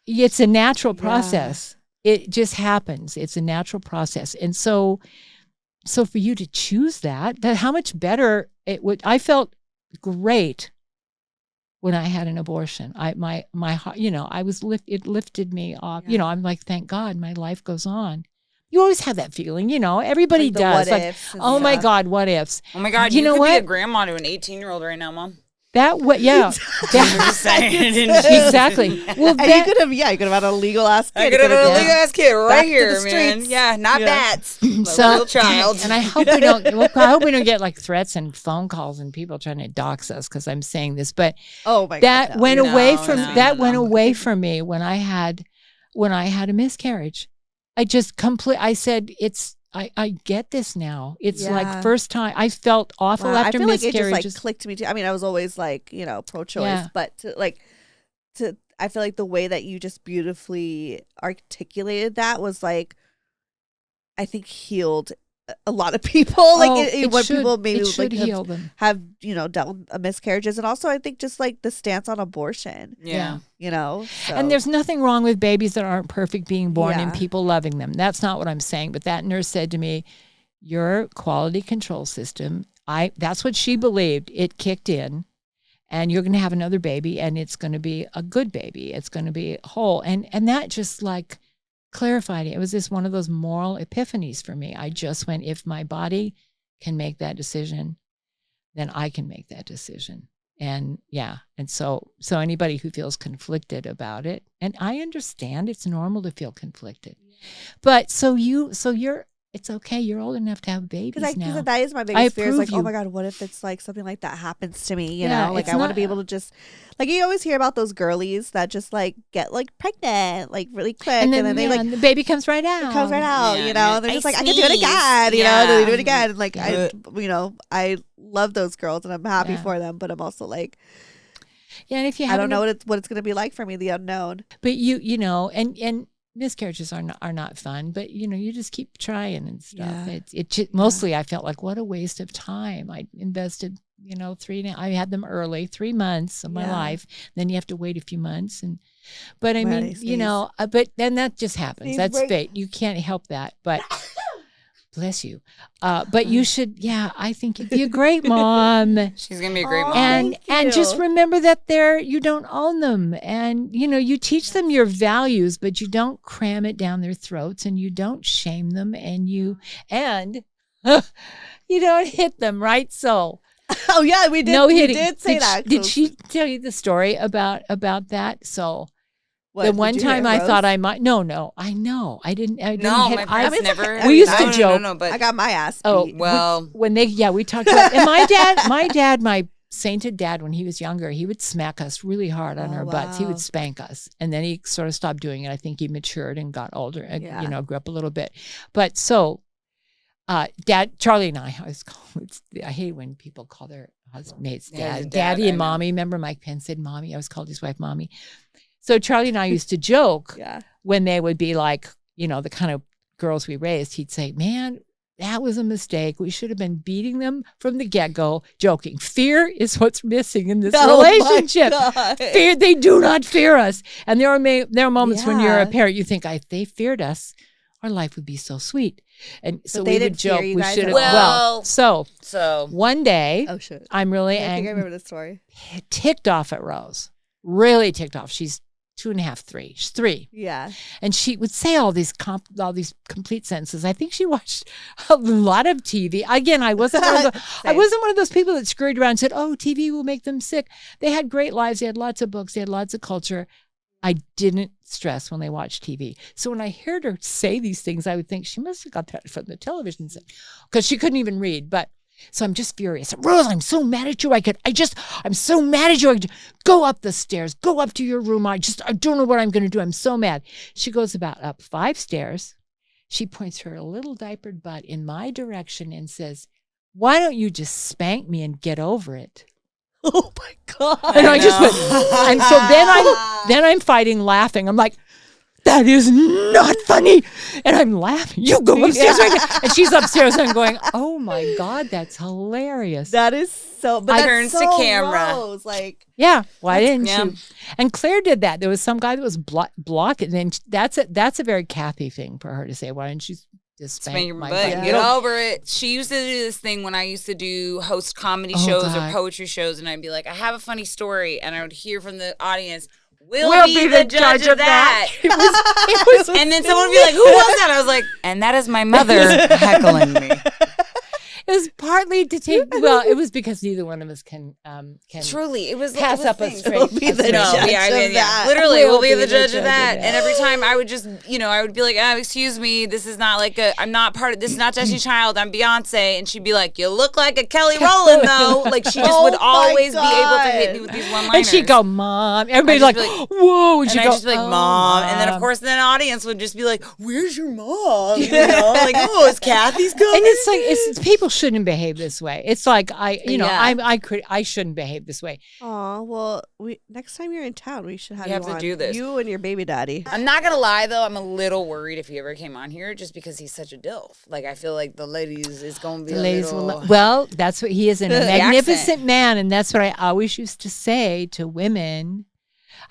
it's a natural process. It just happens. It's a natural process. And so for you to choose that how much better it would. I felt great when I had an abortion. My heart, it lifted me off. I'm like, thank God my life goes on. You always have that feeling, everybody does. Like, oh my God, what ifs? Oh my God, you know what? Be a grandma to an 18-year-old right now, Mom. I'm just saying. Exactly. Well, you could have had a legal ass kid. I could have had a legal ass kid right here, man. Yeah, not bats. Little child. And I hope we don't. I hope we don't get like threats and phone calls and people trying to dox us because I'm saying this. But that went away from me when I had a miscarriage. I said I get this now. It's like first time I felt awful after miscarriages. I feel like it just clicked to me too. I mean, I was always pro-choice, but I feel like the way that you just beautifully articulated that was I think healed a lot of people. People maybe have dealt with miscarriages, and also I think just the stance on abortion. Yeah. So. And there's nothing wrong with babies that aren't perfect being born and people loving them. That's not what I'm saying. But that nurse said to me, your quality control system, that's what she believed, it kicked in, and you're going to have another baby, and it's going to be a good baby. It's going to be whole. And that just clarified it. It was just one of those moral epiphanies for me. I just went, if my body can make that decision, then I can make that decision. And so anybody who feels conflicted about it, and I understand it's normal to feel conflicted, but so you're it's okay. You're old enough to have babies now. Because that is my biggest fear. Is like, oh my God, what if it's like something like that happens to me? You know, like I want to be able to just, like you always hear about those girlies that just like get like pregnant like really quick, and then they like the baby comes right out. It comes right out, you know. And they're just like, I can do it again, you know. They do it again. And like I love those girls, and I'm happy for them, but I'm also like, and if you I don't know what it's gonna be like for me, the unknown. But you know, and miscarriages are not fun, but you just keep trying and stuff. Mostly I felt like what a waste of time. I invested, I had them early, 3 months of my life. Then you have to wait a few months, but I mean, but then that just happens. That's fate. You can't help that. But bless you. But you should, I think you'd be a great mom. She's going to be a great mom. And just remember that you don't own them. And, you teach them your values, but you don't cram it down their throats, and you don't shame them, and you don't hit them, right? So. Oh, yeah, we did. No we hitting. Did say that. Did she tell you the story about that? So. What, the one time I thought I might. No, I know. I didn't hit. My parents never. We used to joke. No, but I got my ass beat. Oh, well. We talked about, and my sainted dad, when he was younger, he would smack us really hard on our butts. He would spank us. And then he sort of stopped doing it. I think he matured and got older and, grew up a little bit. But so, Charlie and I hate when people call their mates dad. Daddy and mommy. Remember Mike Pence said mommy? I always called his wife mommy. So Charlie and I used to joke when they would be like, the kind of girls we raised, he'd say, man, that was a mistake. We should have been beating them from the get-go, joking. Fear is what's missing in this relationship. Fear, they do not fear us. And there are moments when you're a parent, you think, if they feared us, our life would be so sweet. And so we would joke. We should have. So one day, I'm really angry. I think I remember this story. Ticked off at Rose. Really ticked off. She's 2.5, 3. She's 3. Yeah. And she would say all these complete sentences. I think she watched a lot of TV. Again, I wasn't one of those people that scurried around and said, "Oh, TV will make them sick." They had great lives. They had lots of books. They had lots of culture. I didn't stress when they watched TV. So when I heard her say these things, I would think she must have got that from the television set, because she couldn't even read. But so I'm just furious. Rose, I'm so mad at you. I'm so mad at you. I could go up the stairs, go up to your room. I don't know what I'm going to do. I'm so mad. She goes up 5 stairs. She points her little diapered butt in my direction and says, "Why don't you just spank me and get over it?" Oh my God. And I just went, and so then I'm fighting, laughing. I'm like, that is not funny. And I'm laughing. You go upstairs right now. And she's upstairs and I'm going, oh my God, that's hilarious. That is so, but I turns to camera. Rose, like, why didn't you? And Claire did that. There was some guy that was blocking. And that's a very Kathy thing for her to say. Why didn't you just spank your butt? Get over it. She used to do this thing when I used to host comedy shows or poetry shows. And I'd be like, I have a funny story. And I would hear from the audience, We'll be the judge of that. It was and then someone would be like, who was that? I was like, and that is my mother heckling me. It was partly to take. Well, it was because neither one of us can. Truly, it was pass up a straight. We'll be the judge of that. Literally, we'll be the judge of that. And every time I would just, I would be like, excuse me, this is not like I'm not part of. This is not Destiny's Child. I'm Beyonce, and she'd be like, you look like a Kelly Rowland though. Like she just would always be able to hit me with these one-liners. And she'd go, Mom. Everybody's like, whoa. And I'd just be like, Mom. And then of course, the audience would just be like, where's your mom? Like, oh, is Kathy's coming? And it's like people shouldn't behave this way. It's like I shouldn't behave this way. Oh well, next time you're in town, we should have you to do this. You and your baby daddy. I'm not gonna lie though, I'm a little worried if he ever came on here, just because he's such a dilf. Like I feel like the ladies is gonna be well, that's what he is, a magnificent man, and that's what I always used to say to women.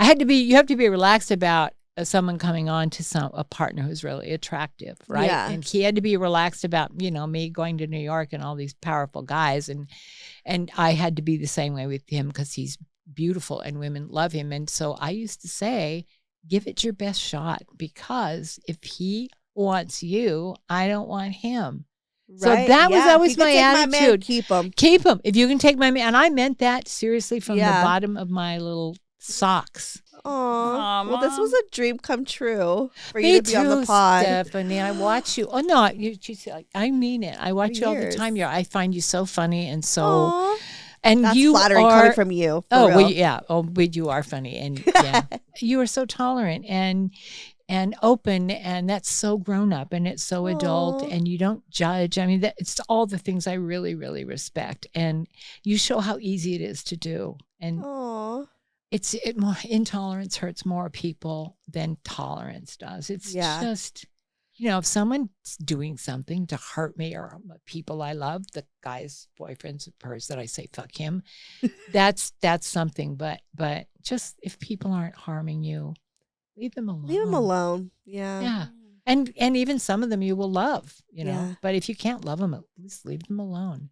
You have to be relaxed about someone coming on to a partner who's really attractive, right? Yeah. And he had to be relaxed about, me going to New York and all these powerful guys. And I had to be the same way with him because he's beautiful and women love him. And so I used to say, give it your best shot, because if he wants you, I don't want him. Right. So that was always my attitude. Keep him. Keep him. If you can take my man. And I meant that seriously from the bottom of my little socks. Oh, well, this was a dream come true for you to be on the pod. Stephanie, I watch you. Oh no, I mean it. I watch you all the time. I find you so funny and so. Aww. And that's you flattering coming from you. Well, yeah. Oh, but you are funny, and yeah, you are so tolerant and open, and that's so grown up, and it's so adult, and you don't judge. I mean, it's all the things I really, really respect, and you show how easy it is to do. And more intolerance hurts more people than tolerance does. It's just. If someone's doing something to hurt me or people I love, the guy's boyfriends of hers that I say, fuck him, that's something. But just if people aren't harming you, leave them alone. Leave them alone. Yeah. Yeah. And even some of them you will love, but if you can't love them, at least leave them alone.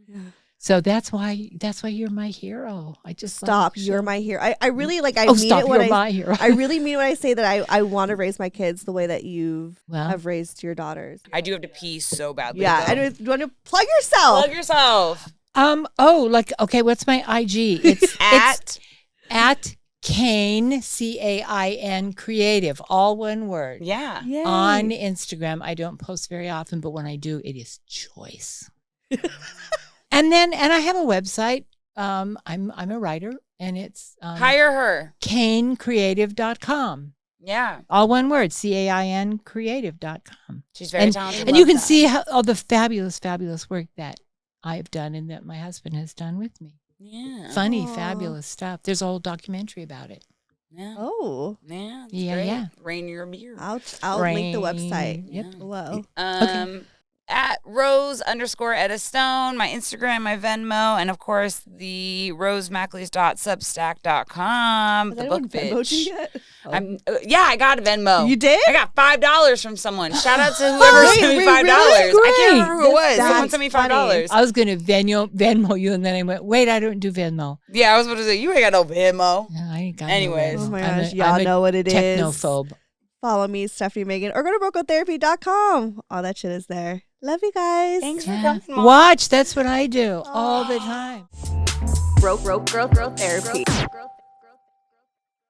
Yeah. So that's why you're my hero. I just stop. You're my hero. I really like. I mean it when my hero. I really mean when I say that I want to raise my kids the way that you have raised your daughters. I do have to pee so badly. Yeah. I do you want to plug yourself. Plug yourself. Okay. What's my IG? It's at Cain CAIN Creative, all one word. Yeah. Yay. On Instagram. I don't post very often, but when I do, it is choice. And I have a website. I'm a writer, and it's hire her. CainCreative.com. Yeah. All one word, CAIN Creative.com. She's very talented. And you can see all the fabulous, fabulous work that I've done and that my husband has done with me. Yeah. Funny, fabulous stuff. There's a whole documentary about it. Yeah. Oh. Yeah. Yeah. Rain your beer. I'll link the website. Yep. Below. Okay. At Rose_Etta Stone, my Instagram, my Venmo, and of course the rosemacleys.substack.com. The book bitch. I got a Venmo. You did? I got $5 from someone. Shout out to whoever sent me $5. I can't remember who it was. Someone sent me $5. I was gonna Venmo you, and then I went, wait, I don't do Venmo. Yeah, I was about to say you ain't got no Venmo. Yeah, I ain't got Anyways. Oh my gosh, y'all know what it is. Technophobe. Follow me, Stephanie Megan, or go to brocotherapy.com. All that shit is there. Love you guys. Thanks for coming. Watch. That's what I do all the time. Girl therapy.